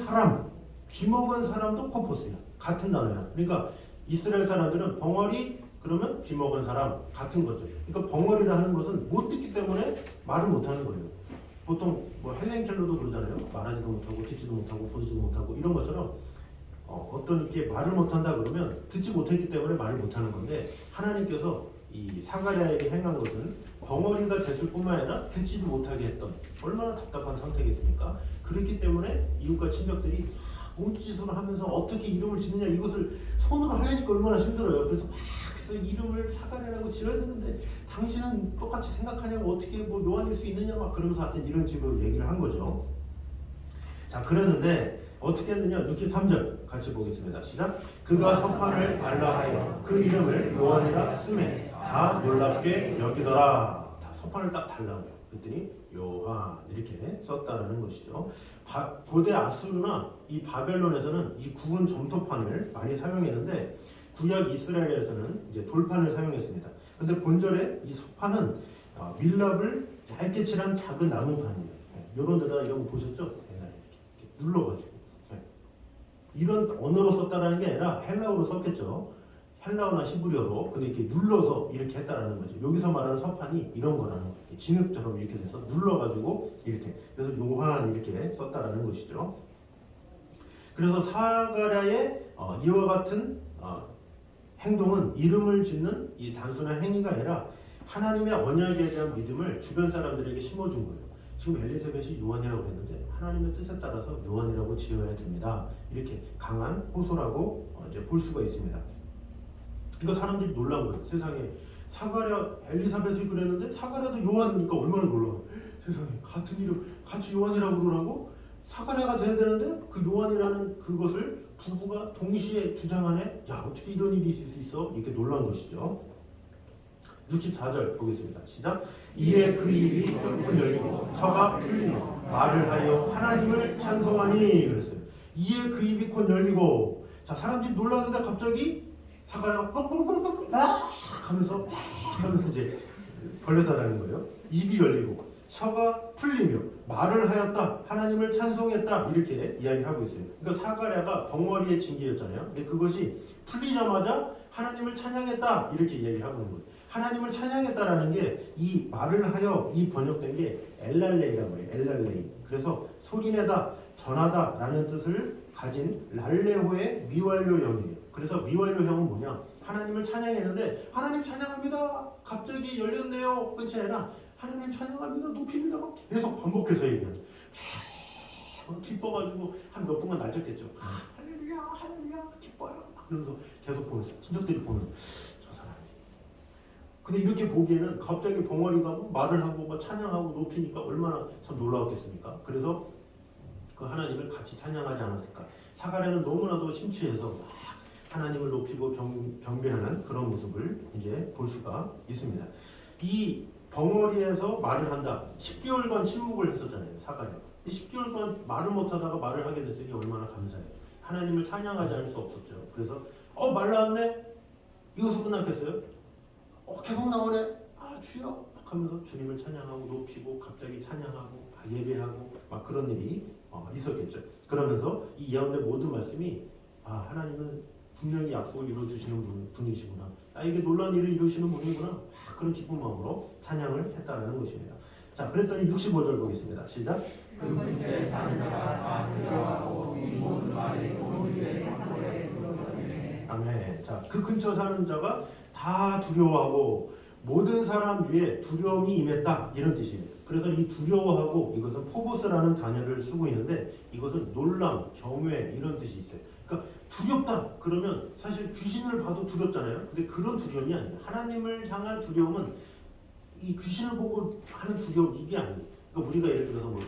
사람도 코포스야. 같은 단어야. 그러니까 이스라엘 사람들은 벙어리 그러면 귀먹은 사람 같은 거죠. 그러니까 벙어리라 하는 것은 못 듣기 때문에 말을 못하는 거예요. 보통 뭐 헬렌 켈러도 그러잖아요. 말하지도 못하고 듣지도 못하고 보지도 못하고 이런 것처럼 어떤 이렇게 말을 못한다 그러면 듣지 못했기 때문에 말을 못하는 건데 하나님께서 이 사가랴에게 행한 것은 벙어리가 됐을 뿐만 아니라 듣지도 못하게 했던 얼마나 답답한 상태겠습니까? 그렇기 때문에 이웃과 친척들이 몸짓으로 하면서 어떻게 이름을 짓느냐 이것을 손으로 하려니까 얼마나 힘들어요. 그래서 막 해서 이름을 사가랴라고 지어야 되는데 당신은 똑같이 생각하냐고 어떻게 뭐 요한일 수 있느냐 막 그러면서 하여튼 이런 식으로 얘기를 한 거죠. 자, 그랬는데 어떻게 했느냐 63절 같이 보겠습니다. 시작. 그가 서판을 달라하여 그 이름을 요한이라 쓰매 다 놀랍게 여기더라. 다 서판을 딱 달라고요. 그랬더니 요한 이렇게 썼다라는 것이죠. 고대 아수르나 이 바벨론에서는 이 구분 점토판을 많이 사용했는데 구약 이스라엘에서는 이제 돌판을 사용했습니다. 근데 본절에 이 서판은 밀랍을 얇게 칠한 작은 나무판이에요. 이런 데다 이런 거 보셨죠? 이렇게 눌러가지고 이런 언어로 썼다라는 게 아니라 헬라어로 썼겠죠. 헬라어나 시브리어로. 근데 이렇게 눌러서 이렇게 했다라는 거죠. 여기서 말하는 서판이 이런 거라는 거예요. 진흙처럼 이렇게 돼서 눌러가지고 이렇게. 그래서 요한 이렇게 썼다라는 것이죠. 그래서 사가랴의 이와 같은 행동은 이름을 짓는 이 단순한 행위가 아니라 하나님의 언약에 대한 믿음을 주변 사람들에게 심어준 거예요. 지금 엘리사벳이 요한이라고 했는데 하나님의 뜻에 따라서 요한이라고 지어야 됩니다. 이렇게 강한 호소라고 이제 볼 수가 있습니다. 그러니까 사람들이 놀란 거예요. 세상에 사가랴 엘리사벳이 그랬는데 사가랴도 요한이니까 얼마나 놀라워. 세상에 같은 이름 같이 요한이라고 그러라고 사가랴가 돼야 되는데 그 요한이라는 그것을 부부가 동시에 주장하네. 야 어떻게 이런 일이 있을 수 있어? 이렇게 놀란 것이죠. 64절 보겠습니다. 시작. 이에 그 입이 곧 열리고 혀가 풀리며 말을 하여 하나님을 찬송하니 그랬어요. 이에 그 입이 곧 열리고 자 사람들이 놀랐는데 갑자기 사가랴가 뻑뻑뻑뻑 하면서 이제 벌렸다라는 거예요. 입이 열리고 혀가 풀리며 말을 하였다. 하나님을 찬송했다. 이렇게 이야기를 하고 있어요. 그러니까 사가랴가 벙어리의 징계였잖아요. 근데 그것이 풀리자마자 하나님을 찬양했다. 이렇게 이야기를 하고 있는 거예요. 하나님을 찬양했다라는 게 이 말을 하여 이 번역된 게 엘랄레이라고 해요. 엘랄레이. 그래서 소리내다, 전하다라는 뜻을 가진 랄레호의 미완료형이에요. 그래서 미완료형은 뭐냐? 하나님을 찬양했는데 하나님 찬양합니다. 갑자기 열렸네요. 끝이 아니라 하나님 찬양합니다. 높입니다. 막 계속 반복해서 얘기해요. 기뻐가지고 한 몇 분간 날쳤겠죠. 할렐루야, 할렐루야, 기뻐요. 그러면서 계속 보면서 친척들이 보는 저 사람이 근데 이렇게 보기에는 갑자기 벙어리가 뭐 말을 하고 뭐 찬양하고 높이니까 얼마나 참 놀라웠겠습니까? 그래서 그 하나님을 같이 찬양하지 않았을까? 사가랴는 너무나도 심취해서 막 하나님을 높이고 경배하는 그런 모습을 이제 볼 수가 있습니다. 이 벙어리에서 말을 한다. 10개월간 침묵을 했었잖아요. 사가랴. 10개월간 말을 못하다가 말을 하게 됐으니 얼마나 감사해요. 하나님을 찬양하지 않을 수 없었죠. 그래서 말 나왔네? 이것으로 끝났겠어요? 계속 나오네? 주여! 막 하면서 주님을 찬양하고 높이고 갑자기 찬양하고 예배하고 막 그런 일이 있었겠죠. 그러면서 이 예언의 모든 말씀이 하나님은 분명히 약속을 이루어주시는 분이시구나. 나에게 놀라운 일을 이루시는 분이구나. 그런 기쁜 마음으로 찬양을 했다는 것입니다. 자, 그랬더니 65절 보겠습니다. 시작. 그 근처에 사는 자가 다 두려워하고 이 모든 말이 온 위에 산골에 흩어지네. 아멘. 자, 그 근처 사는 자가 다 두려워하고 모든 사람 위에 두려움이 임했다. 이런 뜻이에요. 그래서 이 두려워하고 이것은 포보스라는 단어를 쓰고 있는데 이것은 놀람, 경외 이런 뜻이 있어요. 그러니까 두렵다. 그러면 사실 귀신을 봐도 두렵잖아요. 근데 그런 두려움이 아니에요. 하나님을 향한 두려움은 이 귀신을 보고 하는 두려움 이게 아니에요. 그러니까 우리가 예를 들어서 뭐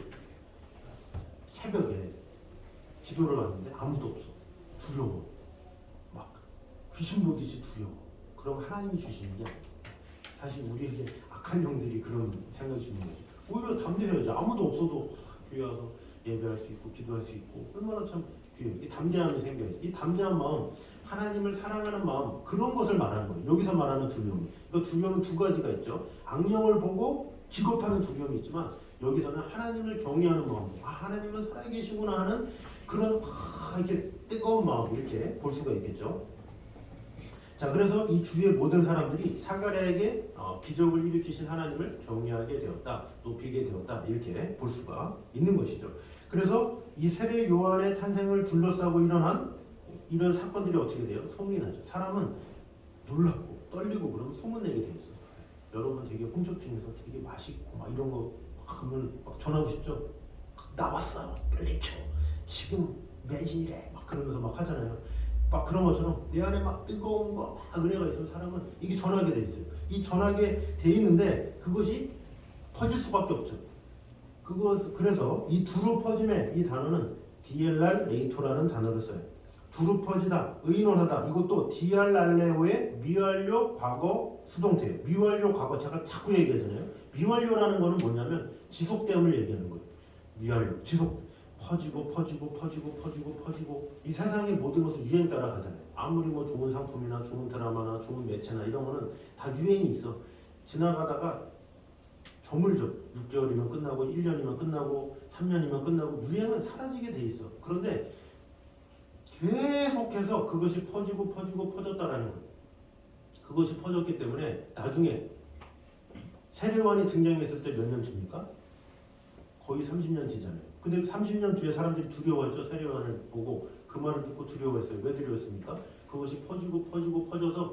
새벽에 기도를 하는데 아무도 없어. 두려워. 막 귀신 보듯이 두려워. 그럼 하나님이 주시는 게 아니에요. 사실 우리에게 악한 영들이 그런 생각이 주는 거죠. 오히려 담대해야지. 아무도 없어도 교회 와서 예배할 수 있고 기도할 수 있고 얼마나 참 귀해요. 이 담대함이 생겨야지. 이 담대한 마음, 하나님을 사랑하는 마음 그런 것을 말하는 거예요. 여기서 말하는 두려움. 그 두려움은 두 가지가 있죠. 악령을 보고 기겁하는 두려움이 있지만 여기서는 하나님을 경외하는 마음, 하나님은 살아계시구나 하는 그런 이렇게 뜨거운 마음 이렇게 볼 수가 있겠죠. 자, 그래서 이 주위의 모든 사람들이 사가랴에게 기적을 일으키신 하나님을 경외하게 되었다, 높이게 되었다 이렇게 볼 수가 있는 것이죠. 그래서 이 세례 요한의 탄생을 둘러싸고 일어난 이런 사건들이 어떻게 돼요? 소문이 나죠. 사람은 놀랍고 떨리고 그러면 소문내게 돼 있어. 여러분 되게 홈쇼핑에서 되게 맛있고 막 이런 거 하면 막 전하고 싶죠? 나왔어, 빨리 켜. 지금 매진이래. 막 그러면서 막 하잖아요. 막 그런 것처럼 내 안에 막 뜨거운 거 막 은혜가 있으면 사람은 이게 전하게 돼 있어요. 이 전하게 돼 있는데 그것이 퍼질 수밖에 없죠. 그래서 이 두루 퍼짐의 이 단어는 디엘랄 레이토라는 단어를 써요. 두루 퍼지다, 의논하다. 이것도 디알랄레오의 미완료 과거 수동태예요. 미완료 과거 제가 자꾸 얘기하잖아요. 미완료라는 거는 뭐냐면 지속됨을 얘기하는 거예요. 미완료, 지속. 퍼지고 이 세상의 모든 것은 유행 따라가잖아요. 아무리 뭐 좋은 상품이나 좋은 드라마나 좋은 매체나 이런 거는 다 유행이 있어. 지나가다가 저물죠. 6개월이면 끝나고 1년이면 끝나고 3년이면 끝나고 유행은 사라지게 돼 있어. 그런데 계속해서 그것이 퍼졌다라는 거예요. 그것이 퍼졌기 때문에 나중에 세례요한이 등장했을 때 몇 년 지입니까? 거의 30년 지잖아요. 근데 30년 뒤에 사람들이 두려워했죠. 세례요한을 보고 그 말을 듣고 두려워했어요. 왜 두려웠습니까? 그것이 퍼져서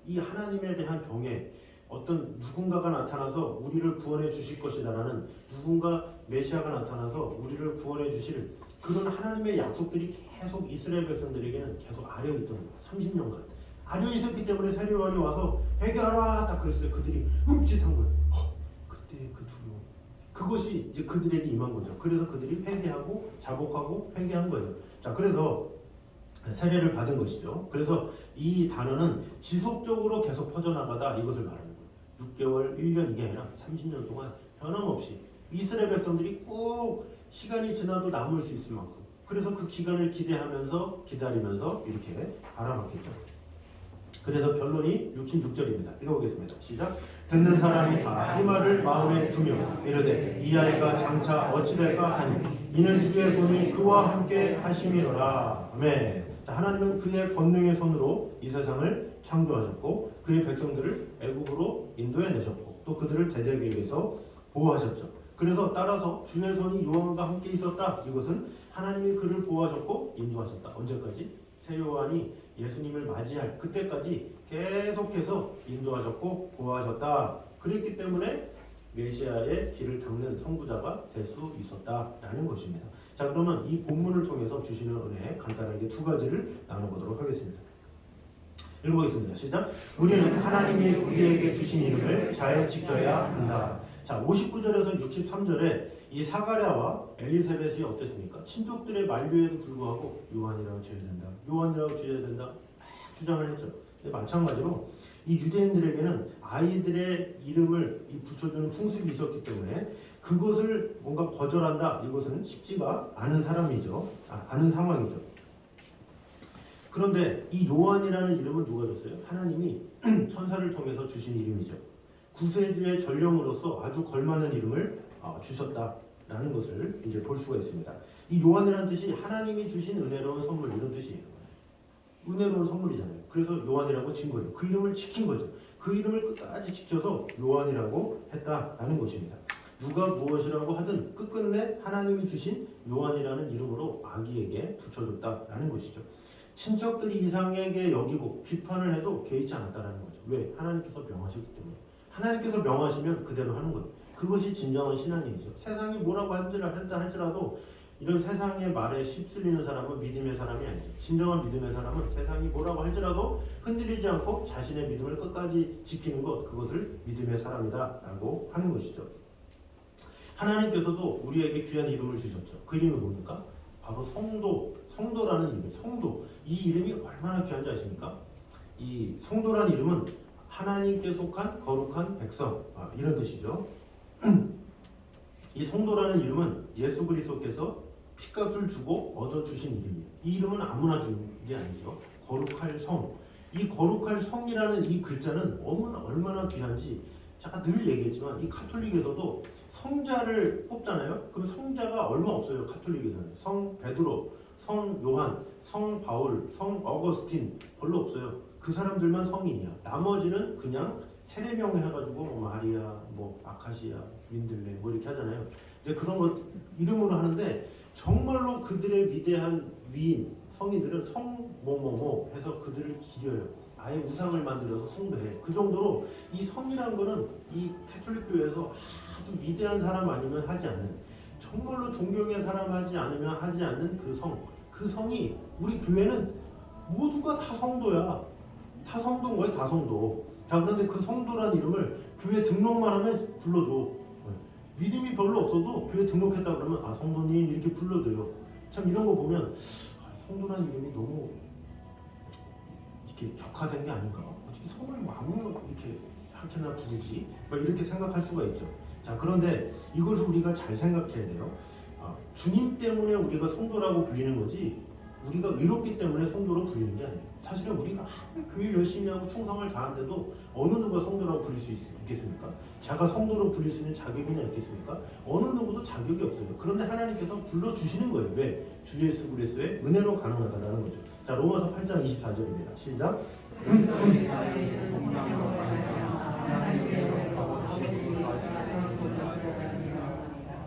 이 하나님에 대한 경외, 어떤 누군가가 나타나서 우리를 구원해 주실 것이다라는 누군가 메시아가 나타나서 우리를 구원해 주실 그런 하나님의 약속들이 계속 이스라엘 백성들에게는 계속 아려 있던 거예요. 30년간 아려 있었기 때문에 세례요한이 와서 회개하라 딱 그랬어요. 그들이 흠칫한 거예요. 그때 그 두려움, 그것이 이제 그들에게 임한 거죠. 그래서 그들이 회개하고 자복하고 회개한 거예요. 자, 그래서 세례를 받은 것이죠. 그래서 이 단어는 지속적으로 계속 퍼져나가다 이것을 말하는 거예요. 6개월, 1년 이게 아니라 30년 동안 변함없이 이스라엘 백성들이 꼭 시간이 지나도 남을 수 있을 만큼 그래서 그 기간을 기대하면서 기다리면서 이렇게 바라봤겠죠. 그래서 결론이 66절입니다. 읽어보겠습니다. 시작. 듣는 사람이 다 이 말을 마음에 두며 이르되 이 아이가 장차 어찌 될까 하니 이는 주의 손이 그와 함께 하심이로라. 아멘. 자, 하나님은 그의 권능의 손으로 이 세상을 창조하셨고 그의 백성들을 애국으로 인도해 내셨고 또 그들을 대적에 의해서 보호하셨죠. 그래서 따라서 주의 손이 요한과 함께 있었다. 이것은 하나님이 그를 보호하셨고 인도하셨다. 언제까지? 새 요한이 예수님을 맞이할 그때까지 계속해서 인도하셨고 보호하셨다. 그랬기 때문에 메시아의 길을 닦는 선구자가 될 수 있었다라는 것입니다. 자, 그러면 이 본문을 통해서 주시는 은혜 간단하게 두 가지를 나눠보도록 하겠습니다. 읽어보겠습니다. 시작. 우리는 하나님이 우리에게 주신 이름을 잘 지켜야 한다. 자, 59절에서 63절에 이 사가랴와 엘리사벳이 어땠습니까? 친족들의 만류에도 불구하고 요한이라고 지어야 된다. 요한이라고 지어야 된다. 막 주장을 했죠. 근데 마찬가지로 이 유대인들에게는 아이들의 이름을 붙여주는 풍습이 있었기 때문에 그것을 뭔가 거절한다. 이것은 쉽지가 않은 사람이죠. 않은 상황이죠. 그런데 이 요한이라는 이름은 누가 줬어요? 하나님이 천사를 통해서 주신 이름이죠. 구세주의 전령으로서 아주 걸맞는 이름을 주셨다라는 것을 이제 볼 수가 있습니다. 이 요한이라는 뜻이 하나님이 주신 은혜로운 선물 이런 뜻이에요. 은혜로운 선물이잖아요. 그래서 요한이라고 진 거예요. 그 이름을 지킨 거죠. 그 이름을 끝까지 지켜서 요한이라고 했다라는 것입니다. 누가 무엇이라고 하든 끝끝내 하나님이 주신 요한이라는 이름으로 아기에게 붙여줬다라는 것이죠. 친척들이 이상하게 여기고 비판을 해도 개의치 않았다라는 거죠. 왜? 하나님께서 명하셨기 때문에. 하나님께서 명하시면 그대로 하는 거예요. 그것이 진정한 신앙이죠. 세상이 뭐라고 한다 할지라도 이런 세상의 말에 휩쓸리는 사람은 믿음의 사람이 아니죠. 진정한 믿음의 사람은 세상이 뭐라고 할지라도 흔들리지 않고 자신의 믿음을 끝까지 지키는 것, 그것을 믿음의 사람이다라고 하는 것이죠. 하나님께서도 우리에게 귀한 이름을 주셨죠. 그 이름이 뭡니까? 바로 성도라는 이름이에요. 성도. 이 이름이 얼마나 귀한지 아십니까? 이 성도라는 이름은 하나님께 속한 거룩한 백성, 이런 뜻이죠. 이 성도라는 이름은 예수 그리스도께서 피값을 주고 얻어주신 이름이에요. 이 이름은 아무나 준 게 아니죠. 거룩할 성. 이 거룩할 성이라는 이 글자는 얼마나 귀한지 제가 늘 얘기했지만 이 카톨릭에서도 성자를 뽑잖아요. 그럼 성자가 얼마 없어요. 카톨릭에서는. 성 베드로, 성 요한, 성 바울, 성 어거스틴 별로 없어요. 그 사람들만 성인이야. 나머지는 그냥 세례명 해가지고 마리아, 아카시아, 민들레 이렇게 하잖아요. 이제 그런 것 이름으로 하는데 정말로 그들의 위대한 위인 성인들은 성 뭐뭐뭐 해서 그들을 기려요. 아예 우상을 만들어서 숭배해. 그 정도로 이 성이라는 거는 이 가톨릭 교회에서 아주 위대한 사람 아니면 하지 않는, 정말로 존경의 사람 하지 않으면 하지 않는 그 성. 그 성이 우리 교회는 모두가 다 성도야. 다 성도인 거예요. 다 성도. 자, 그런데 그 성도라는 이름을 교회 등록만 하면 불러줘. 믿음이 별로 없어도 교회 등록했다 그러면 성도님 이렇게 불러줘요. 참 이런 거 보면 성도라는 이름이 너무 이렇게 격화된 게 아닌가? 어떻게 성을 아무나 이렇게 한테나 부르지? 이렇게 생각할 수가 있죠. 자, 그런데 이것을 우리가 잘 생각해야 돼요. 주님 때문에 우리가 성도라고 불리는 거지 우리가 의롭기 때문에 성도로 불리는 게 아니에요. 사실은 우리가 아무리 교회 열심히 하고 충성을 다하는데도 어느 누가 성도라고 불릴 수 있겠습니까? 자가 성도로 불릴 수 있는 자격이나 있겠습니까? 어느 누구도 자격이 없어요. 그런데 하나님께서 불러주시는 거예요. 왜? 주 예수 그리스도의 은혜로 가능하다라는 거죠. 자, 로마서 8장 24절입니다. 시작.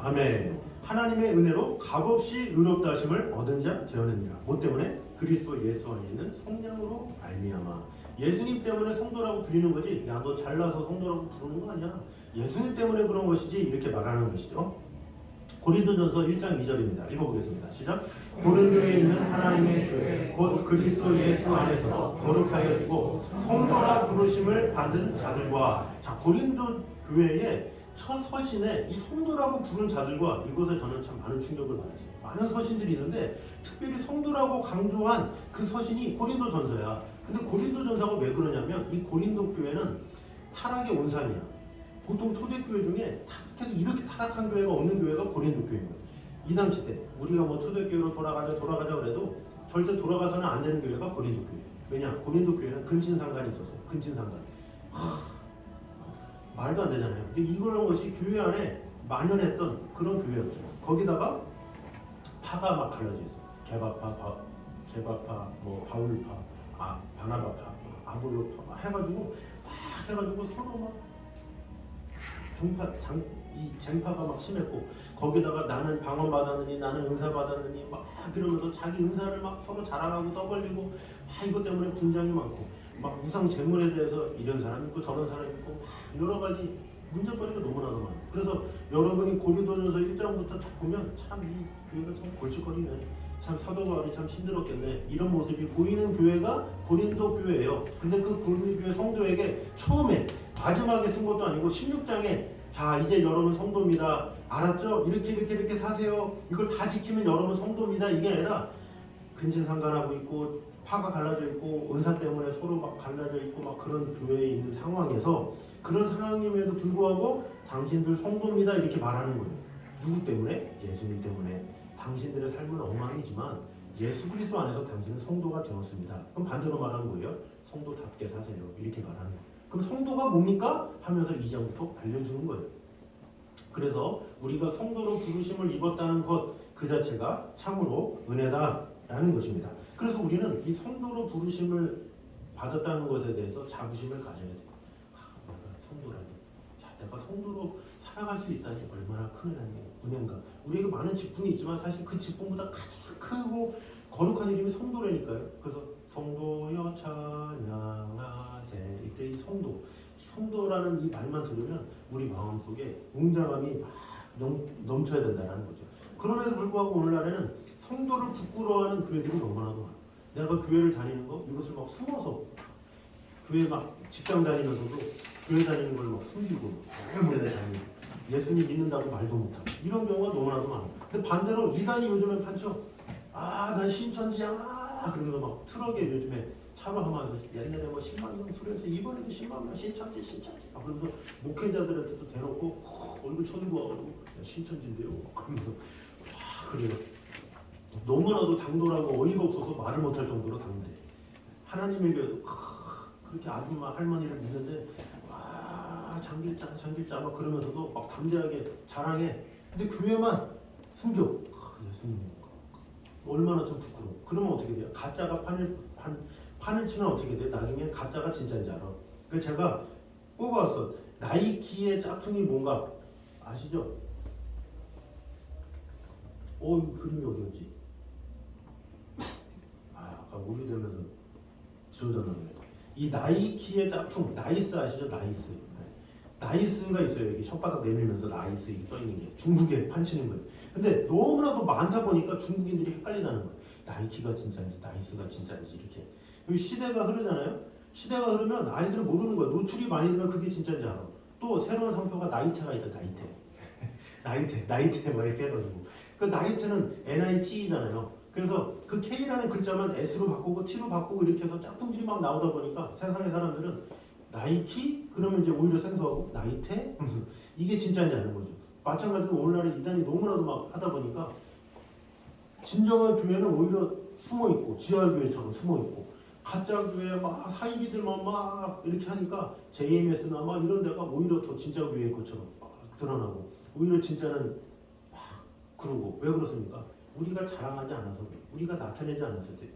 아멘. 하나님의 은혜로 값없이 의롭다 하심을 얻은 자 되었느니라. 뭐 때문에? 그리스도 예수 안에 있는 성령으로 말미암아. 예수님 때문에 성도라고 불리는 거지 야 너 잘나서 성도라고 부르는 거 아니야. 예수님 때문에 그런 것이지 이렇게 말하는 것이죠. 고린도전서 1장 2절입니다. 읽어보겠습니다. 시작. 고린도에 있는 하나님의 교회 곧 그리스도 예수 안에서 거룩하여 주고 성도라 부르심을 받은 자들과, 자, 고린도 교회에 첫 서신에 이 성도라고 부른 자들과, 이것에 저는 참 많은 충격을 받았어요. 많은 서신들이 있는데 특별히 성도라고 강조한 그 서신이 고린도전서야. 근데 고린도전서가 왜 그러냐면 이 고린도 교회는 타락의 온상이야. 보통 초대교회 중에 타락해도 이렇게 타락한 교회가 없는 교회가 고린도 교회인 거예요. 이 당시 때 우리가 초대교회로 돌아가자 그래도 절대 돌아가서는 안 되는 교회가 고린도 교회. 왜냐? 고린도 교회는 근친상간이 있었어요. 근친상간. 말도 안 되잖아요. 근데 이런 것이 교회 안에 만연했던 그런 교회였죠. 거기다가 파가 막 갈라져 있어. 개바파, 바울파, 바나바파, 아볼로파 막 해가지고 서로 막 이 쟁파가 막 심했고, 거기다가 나는 방언 받았느니 나는 은사 받았느니 막 이러면서 자기 은사를 막 서로 자랑하고 떠벌리고 막 이것 때문에 분쟁이 많고, 막 우상 제물에 대해서 이런 사람 있고 저런 사람 있고 여러 가지 문제거리가 너무나도 많아요. 그래서 여러분이 고린도전서 1장부터 쫙 보면 참 이 교회가 참 골칫거리네. 참 사도 바울이 참 힘들었겠네. 이런 모습이 보이는 교회가 고린도 교회예요. 근데 그 고린도 교회 성도에게 처음에 마지막에 쓴 것도 아니고 16장에 자 이제 여러분 성도입니다. 알았죠? 이렇게 사세요. 이걸 다 지키면 여러분 성도입니다. 이게 아니라 근친상간하고 있고 파가 갈라져 있고 은사 때문에 서로 막 갈라져 있고 막 그런 교회에 있는 상황에서 그런 상황임에도 불구하고 당신들 성도입니다 이렇게 말하는 거예요. 누구 때문에? 예수님 때문에. 당신들의 삶은 엉망이지만 예수 그리스도 안에서 당신은 성도가 되었습니다. 그럼 반대로 말하는 거예요. 성도답게 사세요. 이렇게 말하는 거예요. 그럼 성도가 뭡니까? 하면서 2장부터 알려주는 거예요. 그래서 우리가 성도로 부르심을 입었다는 것 그 자체가 참으로 은혜다라는 것입니다. 그래서 우리는 이 성도로 부르심을 받았다는 것에 대해서 자부심을 가져야 돼요. 내가 성도라니. 자, 내가 성도로 살아갈 수 있다니 얼마나 큰 은혜인가. 우리에게 많은 직분이 있지만 사실 그 직분보다 가장 크고 거룩한 이름이 성도라니까요. 그래서 성도여 찬양하세. 이때 이 성도라는 이 말만 들으면 우리 마음속에 웅장함이 막 넘쳐야 된다는 거죠. 그럼에도 불구하고 오늘날에는 성도를 부끄러워하는 교회들이 너무나도 많아요. 내가 교회를 다니는 거 이것을 막 숨어서 교회 막 직장 다니면서도 교회 다니는 걸 막 숨기고 몰래 다니고 예수님 믿는다고 말도 못하고 이런 경우가 너무나도 많아요. 근데 반대로 이단이 요즘에 판죠. 난 신천지야 그러면서 막 트럭에 요즘에 차로 하면서 옛날에 뭐 10만 명 수료해서 이번에도 10만 명 신천지 그러면서 목회자들한테도 대놓고 얼굴 쳐들고 와가지고 신천지인데요 그러면서 그래요. 너무나도 당돌하고 어이가 없어서 말을 못할 정도로 당대. 하나님에게 그렇게 아줌마 할머니를 믿는데 장길자 막 그러면서도 막 담대하게 자랑해. 근데 교회만 숨겨. 예수님 믿는 거. 얼마나 좀 부끄러워. 그러면 어떻게 돼요? 가짜가 판을 치면 어떻게 돼요? 나중에 가짜가 진짜인지 알아. 그래서 제가 뽑아왔어. 나이키의 짝퉁이 뭔가 아시죠? 그림이 어디였지? 아까 오류되면서 지워졌나 보네. 이 나이키의 짝퉁, 나이스 아시죠? 나이스. 나이스가 있어요. 여기 혓바닥 내밀면서 나이스 이게 써있는 게 중국에 판치는 거예요. 근데 너무나도 많다 보니까 중국인들이 헷갈리다는 거예요. 나이키가 진짜인지 나이스가 진짜인지 이렇게. 여기 시대가 흐르잖아요. 시대가 흐르면 아이들은 모르는 거예요. 노출이 많이 되면 그게 진짜인지 알아. 또 새로운 상표가 나이테가 있다. 나이테 막 이렇게 해가지고 그 나이테는 NIT잖아요. 그래서 그 K라는 글자만 S로 바꾸고 T로 바꾸고 이렇게 해서 짝퉁들이 막 나오다 보니까 세상의 사람들은 나이키? 그러면 이제 오히려 생소하고 나이테? 이게 진짜인지 아는 거죠. 마찬가지로 오늘날에 이단이 너무나도 막 하다 보니까 진정한 교회는 오히려 숨어있고 지하교회처럼 숨어있고 가짜 교회 막 사이비들만 막 이렇게 하니까 JMS나 막 이런 데가 오히려 더 진짜 교회인 것처럼 막 드러나고 오히려 진짜는 막 그러고. 왜 그렇습니까? 우리가 자랑하지 않아서 그래요. 우리가 나타내지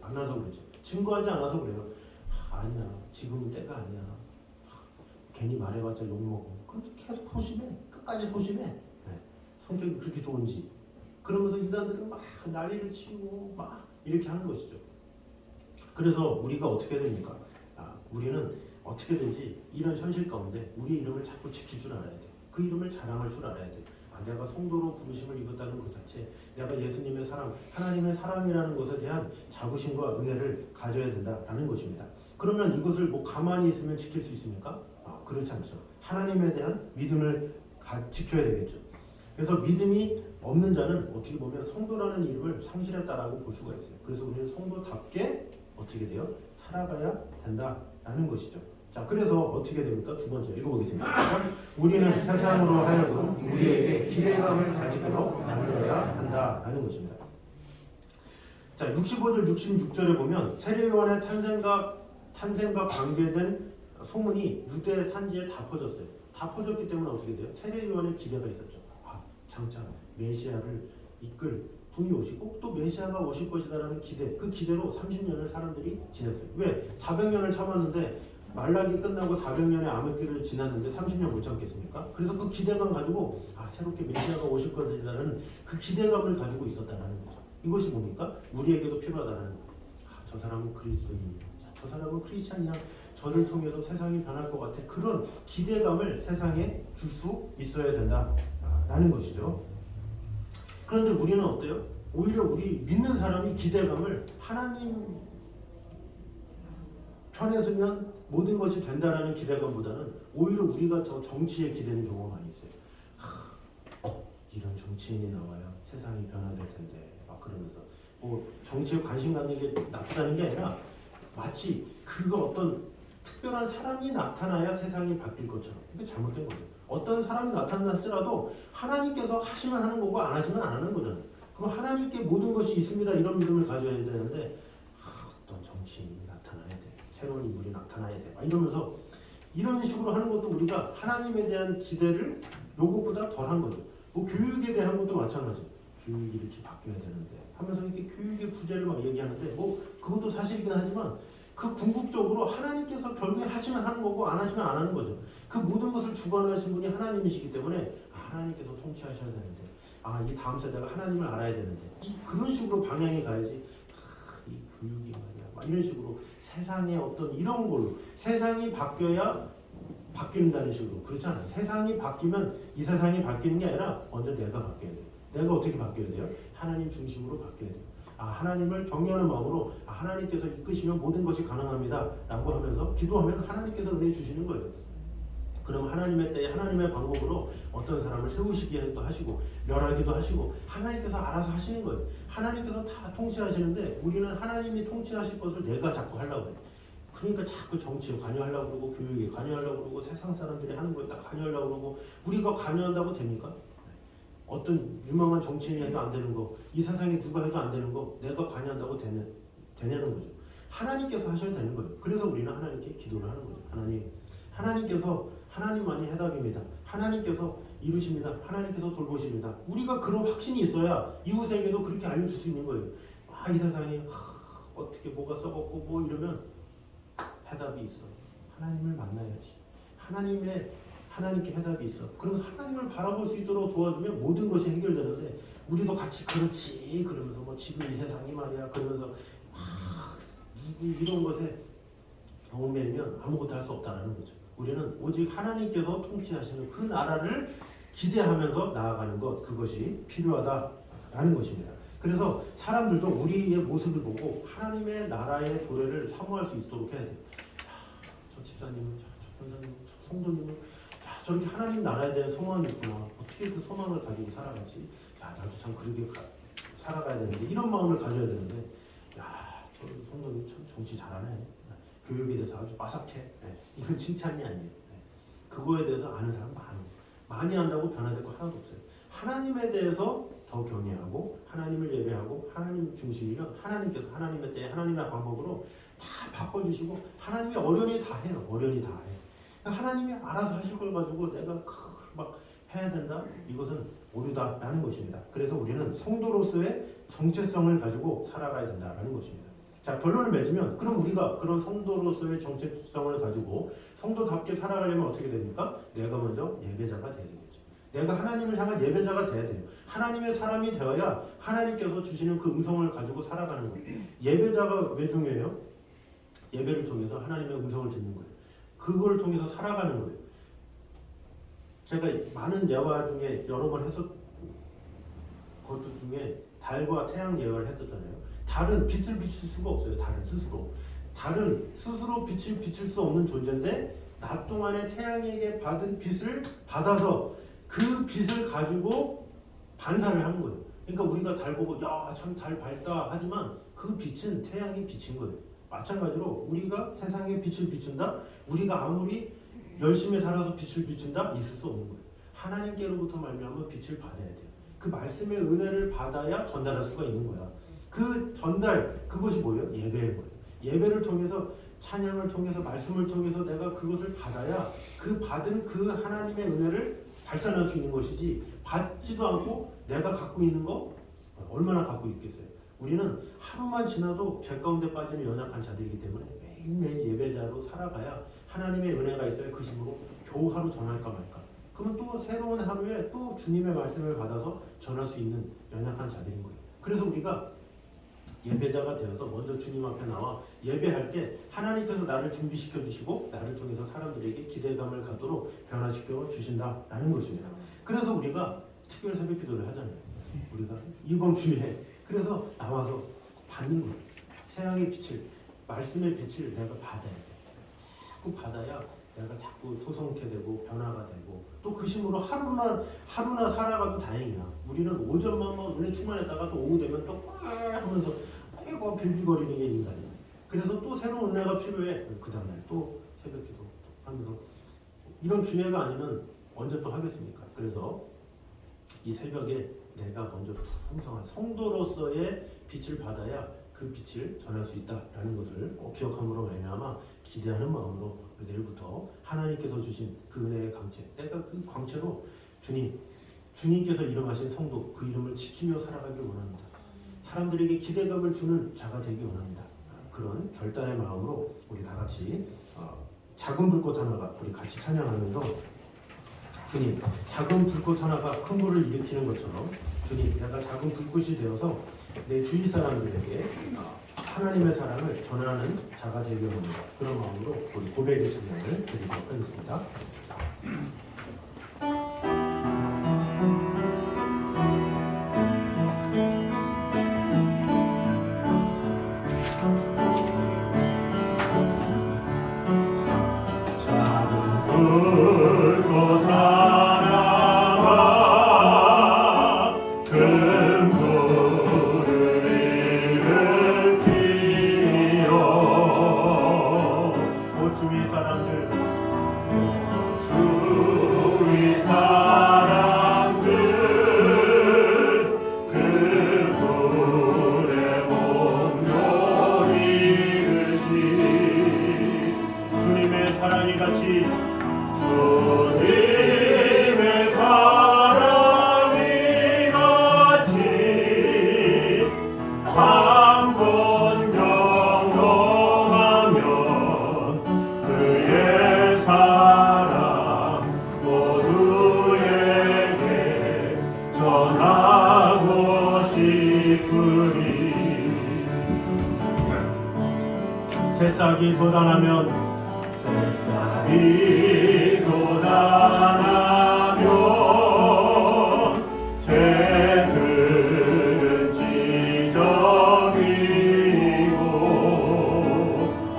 않아서 그렇죠. 증거하지 않아서 그래요. 아니야 지금은 때가 아니야. 괜히 말해봤자 욕먹어. 그럼 계속 소심해. 끝까지 소심해. 네. 성격이 그렇게 좋은지. 그러면서 이단들은 막 난리를 치고 막 이렇게 하는 것이죠. 그래서 우리가 어떻게 해야 됩니까? 우리는 어떻게든지 이런 현실 가운데 우리의 이름을 자꾸 지킬 줄 알아야 돼. 그 이름을 자랑할 줄 알아야 돼. 내가 성도로 부르심을 입었다는 것 자체, 내가 예수님의 사랑, 하나님의 사랑이라는 것에 대한 자부심과 은혜를 가져야 된다라는 것입니다. 그러면 이것을 뭐 가만히 있으면 지킬 수 있습니까? 그렇지 않죠. 하나님에 대한 믿음을 지켜야 되겠죠. 그래서 믿음이 없는 자는 어떻게 보면 성도라는 이름을 상실했다라고 볼 수가 있어요. 그래서 우리는 성도답게 어떻게 돼요? 살아가야 된다라는 것이죠. 자, 그래서 어떻게 됩니까? 두 번째 읽어보겠습니다. 우리는 세상으로 하여금 우리에게 기대감을 가지도록 만들어야 한다라는 것입니다. 자, 65절, 66절에 보면 세례요한의 탄생과 관계된 소문이 유대 산지에 다 퍼졌어요. 다 퍼졌기 때문에 어떻게 돼요? 세례요한의 기대가 있었죠. 장차 메시아를 이끌 분이 오시고 또 메시아가 오실 것이다라는 기대, 그 기대로 30년을 사람들이 지냈어요. 왜? 400년을 참았는데 말라기 끝나고 400년의 암흑기를 지났는데 30년 못 참겠습니까? 그래서 그 기대감 가지고 새롭게 메시아가 오실 것이라는 그 기대감을 가지고 있었다는 거죠. 이것이 뭡니까? 우리에게도 필요하다는 거예요. 저 사람은 그리스도인이야. 저 사람은 크리스찬이야. 저를 통해서 세상이 변할 것 같아. 그런 기대감을 세상에 줄 수 있어야 된다라는 것이죠. 그런데 우리는 어때요? 오히려 우리 믿는 사람이 기대감을 하나님 편에 서면 모든 것이 된다라는 기대감보다는 오히려 우리가 저 정치에 기대는 경우가 많이 있어요. 이런 정치인이 나와야 세상이 변화될 텐데 막 그러면서 뭐 정치에 관심 갖는 게 나쁘다는 게 아니라 마치 그거 어떤 특별한 사람이 나타나야 세상이 바뀔 것처럼 이게 잘못된 거죠. 어떤 사람이 나타났을지라도 하나님께서 하시면 하는 거고 안 하시면 안 하는 거잖아요. 그럼 하나님께 모든 것이 있습니다 이런 믿음을 가져야 되는데 어떤 정치인이 나타나야 돼, 새로운 인물이 나타나야 돼 막 이러면서 이런 식으로 하는 것도 우리가 하나님에 대한 기대를 요것보다 덜한 거죠. 뭐 교육에 대한 것도 마찬가지. 교육이 이렇게 바뀌어야 되는데 하면서 이렇게 교육의 부재를 막 얘기하는데 뭐 그것도 사실이긴 하지만 그 궁극적으로 하나님께서 결국에 하시면 하는 거고 안 하시면 안 하는 거죠. 그 모든 것을 주관하신 분이 하나님이시기 때문에 하나님께서 통치하셔야 되는데 이 다음 세대가 하나님을 알아야 되는데 그런 식으로 방향이 가야지. 이 교육이 말이야 막 이런 식으로 세상의 어떤 이런 걸로 세상이 바뀌어야 바뀐다는 식으로 그렇지 않아요. 세상이 바뀌면 이 세상이 바뀌는 게 아니라 먼저 내가 바뀌어야 돼요. 내가 어떻게 바뀌어야 돼요? 하나님 중심으로 바뀌어야 돼요. 하나님을 경외하는 마음으로 하나님께서 이끄시면 모든 것이 가능합니다 라고 하면서 기도하면 하나님께서 은혜 주시는 거예요. 그럼 하나님의 때에 하나님의 방법으로 어떤 사람을 세우시기도 하시고 멸하기도 하시고 하나님께서 알아서 하시는 거예요. 하나님께서 다 통치하시는데 우리는 하나님이 통치하실 것을 내가 자꾸 하려고 해요. 그러니까 자꾸 정치에 관여하려고 그러고 교육에 관여하려고 그러고 세상 사람들이 하는 거에 다 관여하려고 그러고 우리가 관여한다고 됩니까? 어떤 유명한 정치인이 해도 안 되는 거, 이 세상에 누가 해도 안 되는 거 내가 관여한다고 되냐는 거죠. 하나님께서 하셔야 되는 거예요. 그래서 우리는 하나님께 기도를 하는 거죠. 하나님께서 하나님만이 해답입니다. 하나님께서 이루십니다. 하나님께서 돌보십니다. 우리가 그런 확신이 있어야 이웃에게도 그렇게 알려줄 수 있는 거예요. 이 세상에 어떻게 뭐가 썩었고 뭐 이러면 해답이 있어. 하나님을 만나야지. 하나님께 해답이 있어. 그러면서 하나님을 바라볼 수 있도록 도와주면 모든 것이 해결되는데 우리도 같이 그렇지 그러면서 뭐 지금 이 세상이 말이야 그러면서 이런 것에 얽매이면 아무것도 할 수 없다는 거죠. 우리는 오직 하나님께서 통치하시는 그 나라를 기대하면서 나아가는 것 그것이 필요하다라는 것입니다. 그래서 사람들도 우리의 모습을 보고 하나님의 나라의 도래를 사모할 수 있도록 해야 돼요. 저 집사님은, 저 변사님은, 저 성도님은 저렇게 하나님 나라에 대한 소망이 있구나. 어떻게 그 소망을 가지고 살아가지? 나도 참 그렇게 살아가야 되는데 이런 마음을 가져야 되는데 저 성도님 참 정치 잘하네. 교육에 대해서 아주 빠삭해. 이건 칭찬이 아니에요. 그거에 대해서 아는 사람 많이 안다고 변화될 거 하나도 없어요. 하나님에 대해서 더 경외하고 하나님을 예배하고 하나님 중심이면 하나님께서 하나님의 때에 하나님의 방법으로 다 바꿔주시고 하나님이 어련히 다 해요. 하나님이 알아서 하실 걸 가지고 내가 막 해야 된다? 이것은 오류다라는 것입니다. 그래서 우리는 성도로서의 정체성을 가지고 살아가야 된다라는 것입니다. 자, 결론을 맺으면 그럼 우리가 그런 성도로서의 정체성을 가지고 성도답게 살아가려면 어떻게 됩니까? 내가 먼저 예배자가 돼야 되겠죠. 내가 하나님을 향한 예배자가 돼야 돼요. 하나님의 사람이 되어야 하나님께서 주시는 그 음성을 가지고 살아가는 거예요. 예배자가 왜 중요해요? 예배를 통해서 하나님의 음성을 듣는 거예요. 그걸 통해서 살아가는 거예요. 제가 많은 예화 중에 여러 번 했었 것들 중에 달과 태양 예화를 했었잖아요. 달은 빛을 비출 수가 없어요. 달은 스스로 빛을 비출 수 없는 존재인데 낮 동안에 태양에게 받은 빛을 받아서 그 빛을 가지고 반사를 하는 거예요. 그러니까 우리가 달 보고 야 참 달 밝다 하지만 그 빛은 태양이 비친 거예요. 마찬가지로 우리가 세상에 빛을 비춘다. 우리가 아무리 열심히 살아서 빛을 비춘다 있을 수 없는 거예요. 하나님께로부터 말미암아 빛을 받아야 돼요. 그 말씀의 은혜를 받아야 전달할 수가 있는 거야. 그 전달 그것이 뭐예요? 예배인 거예요. 예배를 통해서 찬양을 통해서 말씀을 통해서 내가 그것을 받아야 그 받은 그 하나님의 은혜를 발산할 수 있는 것이지 받지도 않고 내가 갖고 있는 거 얼마나 갖고 있겠어요. 우리는 하루만 지나도 죄 가운데 빠지는 연약한 자들이기 때문에 매일매일 예배자로 살아가야 하나님의 은혜가 있어야 그 힘으로 겨우 하루 전할까 말까. 그러면 또 새로운 하루에 또 주님의 말씀을 받아서 전할 수 있는 연약한 자들인 거예요. 그래서 우리가 예배자가 되어서 먼저 주님 앞에 나와 예배할 때 하나님께서 나를 준비시켜 주시고 나를 통해서 사람들에게 기대감을 갖도록 변화시켜 주신다라는 것입니다. 그래서 우리가 특별 새벽 기도를 하잖아요. 우리가 이번 주에 그래서 나와서 받는 거예요. 태양의 빛을, 말씀의 빛을 내가 받아야 돼. 자꾸 받아야 내가 자꾸 소성케 되고 변화가 되고 또 그 힘으로 하루나 살아가도 다행이야. 우리는 오전만 은혜 충만했다가 또 오후 되면 또 하면서 아이고 빌빌거리는 게 인간이야. 그래서 또 새로운 은혜가 필요해. 그 다음날 또 새벽기도 하면서 이런 주례가 아니면 언제 또 하겠습니까? 그래서 이 새벽에 내가 먼저 풍성한 성도로서의 빛을 받아야 그 빛을 전할 수 있다라는 것을 꼭 기억함으로 말미암아 기대하는 마음으로 내일부터 하나님께서 주신 그 은혜의 광채, 내가 그 광채로 주님께서 이름하신 성도 그 이름을 지키며 살아가길 원합니다. 사람들에게 기대감을 주는 자가 되기 원합니다. 그런 결단의 마음으로 우리 다 같이 작은 불꽃 하나가 우리 같이 찬양하면서 주님, 작은 불꽃 하나가 큰 불을 일으키는 것처럼 주님, 내가 작은 불꽃이 되어서 내 주위 사람들에게 하나님의 사랑을 전하는 자가 되기 원합니다. 그런 마음으로 우리 고백의 찬양을 드리도록 하겠습니다. 불꽃 하나가 큰 불을 일으키어 주위 사람들 주위 사람들 그 불에 몸도 이르시 주님의 사랑이 같이 주님의 사랑이 같이 한 번 경험하면 그의 사랑 모두에게 전하고 싶으니 새싹이 돋아나면 이 돋아나면 새들은 지저귀고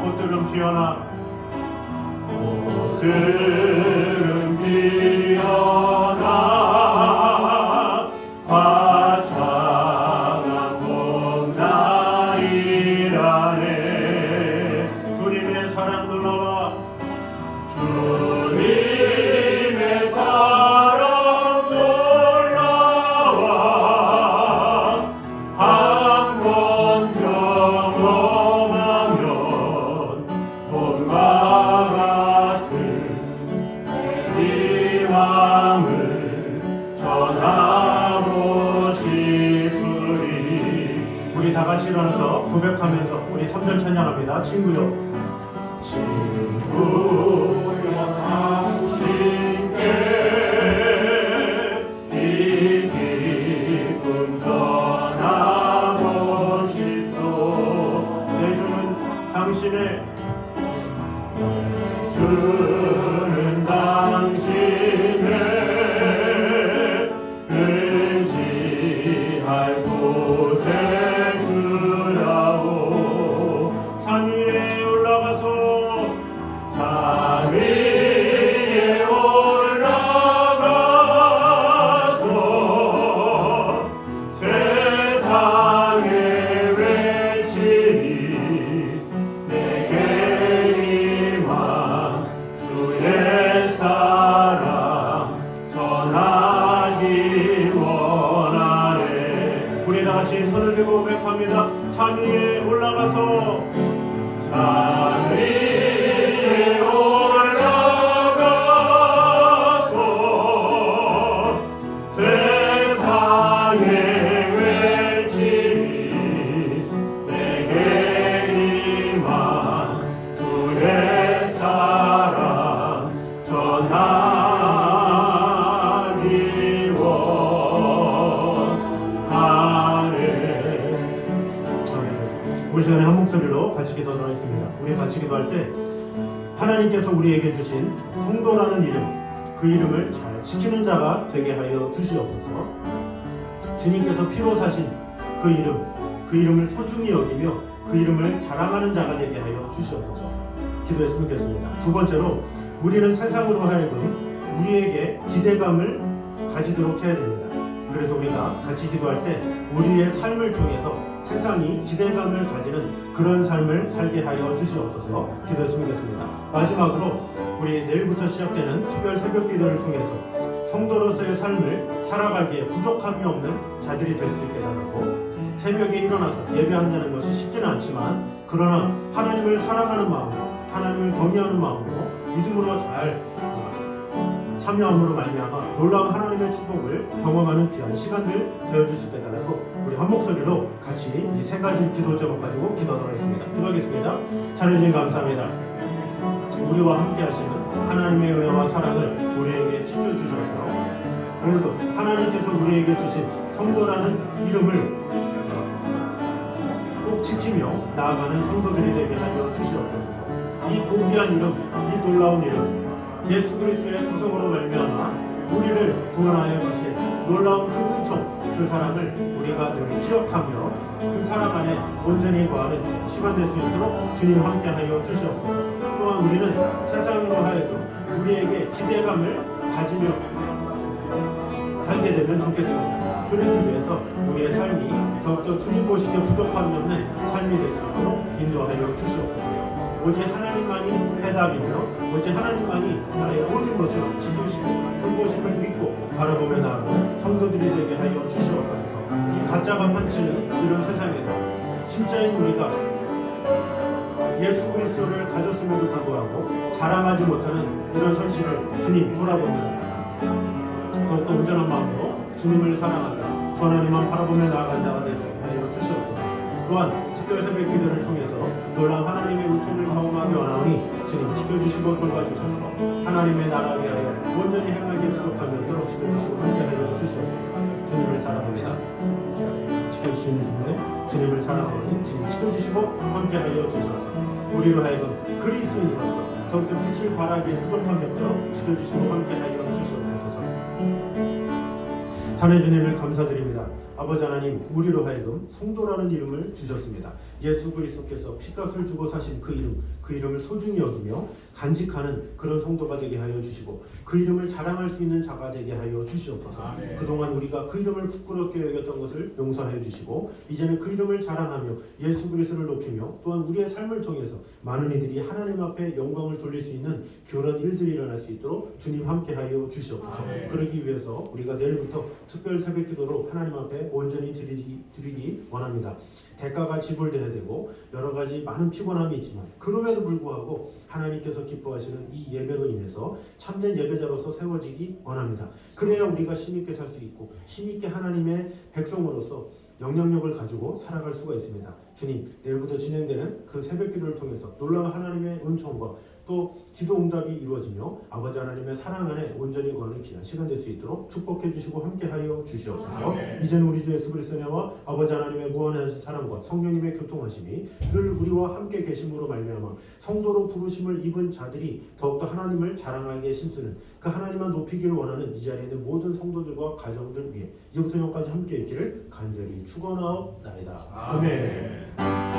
꽃들은 피어나 꽃들은 피어나 화창한 봄날이라네 주님의 사랑 놀라와 주님의 사랑 놀라와 한 번 경험하면 봄과 같은 희망을 전하고 싶으리 우리 다 같이 일어나서 고백하면서 우리 3절 찬양합니다. 친구요 친구여 당신께 이 기쁨 전하고 싶소 내 주는 당신의 주는 당신의 의지할 곳에 주라오 산 위에 올라가서 산 위에 올라가서 세상에 외치리 내게 임한 주의 사랑 전하기 원하네 우리 다 같이 손을 들고 고백합니다. 산 위에 올라가서 산 위에 올라가서 세상에 외치리 내게 임한 주의 사랑 전하기 원하네 우리 시간에 한 목소리로 같이 기도하도록 하겠습니다. 우리 같이 기도할 때 하나님께서 우리에게 주신 성도라는 이름, 그 이름을 잘 지키는 자가 되게 하여 주시옵소서. 주님께서 피로 사신 그 이름을 소중히 여기며 그 이름을 자랑하는 자가 되게 하여 주시옵소서. 기도했으면 좋겠습니다. 두 번째로 우리는 세상으로 하여금 우리에게 기대감을 가지도록 해야 됩니다. 그래서 우리가 같이 기도할 때 우리의 삶을 통해서 세상이 기대감을 가지는 그런 삶을 살게 하여 주시옵소서. 기도했으면 좋겠습니다. 마지막으로 우리 내일부터 시작되는 특별 새벽 기도를 통해서 성도로서의 삶을 살아가기에 부족함이 없는 자들이 될 수 있게 달라고, 새벽에 일어나서 예배한다는 것이 쉽지는 않지만 그러나 하나님을 사랑하는 마음으로, 하나님을 경외하는 마음으로 믿음으로 잘 참여함으로 말미암아 놀라운 하나님의 축복을 경험하는 귀한 시간들 되어줄 수 있게 달라고, 우리 한 목소리로 같이 이 세 가지 기도 제목 가지고 기도하도록 하겠습니다. 기도하겠습니다. 하나님 감사합니다. 우리와 함께 하시는 하나님의 은혜와 사랑을 우리에게 지켜주셔서 오늘도 하나님께서 우리에게 주신 성도라는 이름을 꼭 지키며 나아가는 성도들이 되게 하여 주시옵소서. 이 고귀한 이름, 이 놀라운 이름, 예수 그리스도의 구성으로 말미암아 우리를 구원하여 주신 놀라운 그 은총, 그 사랑을 우리가 늘 기억하며 그 사랑 안에 온전히 거하는 시간 될 수 있도록 주님 함께하여 주시옵소서. 또한 우리는 세상으로 하여금 우리에게 기대감을 가지며 살게 되면 좋겠습니다. 그러기 위해서 우리의 삶이 더욱더 주님 보시기에 부족함이 없는 삶이 될 수 있도록 인도하여 주시옵소서. 오직 하나님만이 해답이며 오직 하나님만이 나의 모든 것을 지키시고 돌보심을 믿고 바라보며 나아가는 성도들이 되게 하여 주시옵소서. 이 가짜가 판치는 이런 세상에서 진짜인 우리가 예수 그리스도를 가졌음에도 불구하고 자랑하지 못하는 이런 현실을 주님 돌아보면서 더욱더 온전한 마음으로 주님을 사랑하며 주 하나님만 바라보며 나아간 자가 될 수 있게 하여 주시옵소서. 또한 특별 새벽 기도를 통해서 놀라운 하나님의 은총을 경험하기 원하오니 주님 지켜주시고 돌봐주셔서 하나님의 나라에 하여 온전히 행하기에 부족함이 없도록 지켜주시고 함께하여 주시옵소서. 주님을 사랑합니다. 지켜주시는 분에 주님을 사랑하오니 주님 지켜주시고 함께하여 주셔서 우리로 하여금 그리스도인으로서 더욱더 빛을 발하기에 부족함이 없도록 지켜주시고 함께하여 주시옵소서. 자네 주님을 감사드립니다. 아버지 하나님, 우리로 하여금 성도라는 이름을 주셨습니다. 예수 그리스도께서 피값을 주고 사신 그 이름을 소중히 여기며 간직하는 그런 성도가 되게 하여 주시고 그 이름을 자랑할 수 있는 자가 되게 하여 주시옵소서. 아멘. 그동안 우리가 그 이름을 부끄럽게 여겼던 것을 용서하여 주시고 이제는 그 이름을 자랑하며 예수 그리스도를 높이며 또한 우리의 삶을 통해서 많은 이들이 하나님 앞에 영광을 돌릴 수 있는 그런 일들이 일어날 수 있도록 주님 함께 하여 주시옵소서. 아멘. 그러기 위해서 우리가 내일부터 특별 새벽 기도로 하나님 앞에 온전히 드리기 원합니다. 대가가 지불돼야 되고 여러 가지 많은 피곤함이 있지만 그럼에도 불구하고 하나님께서 기뻐하시는 이 예배로 인해서 참된 예배자로서 세워지기 원합니다. 그래야 우리가 힘있게 살 수 있고 힘있게 하나님의 백성으로서 영향력을 가지고 살아갈 수가 있습니다. 주님, 내일부터 진행되는 그 새벽 기도를 통해서 놀라운 하나님의 은총과 또 기도 응답이 이루어지며 아버지 하나님의 사랑 안에 온전히 거하는 귀한 시간 될 수 있도록 축복해 주시고 함께하여 주시옵소서. 아멘. 이제는 우리 주 예수 그리스도의 은혜와 아버지 하나님의 무한한 사랑과 성령님의 교통하심이 늘 우리와 함께 계심으로 말미암아 성도로 부르심을 입은 자들이 더욱더 하나님을 자랑하기에 힘쓰는 그 하나님만 높이기를 원하는 이 자리에 있는 모든 성도들과 가정들 위해 이제부터 영까지 함께 있기를 간절히 축원하옵나이다. 아멘.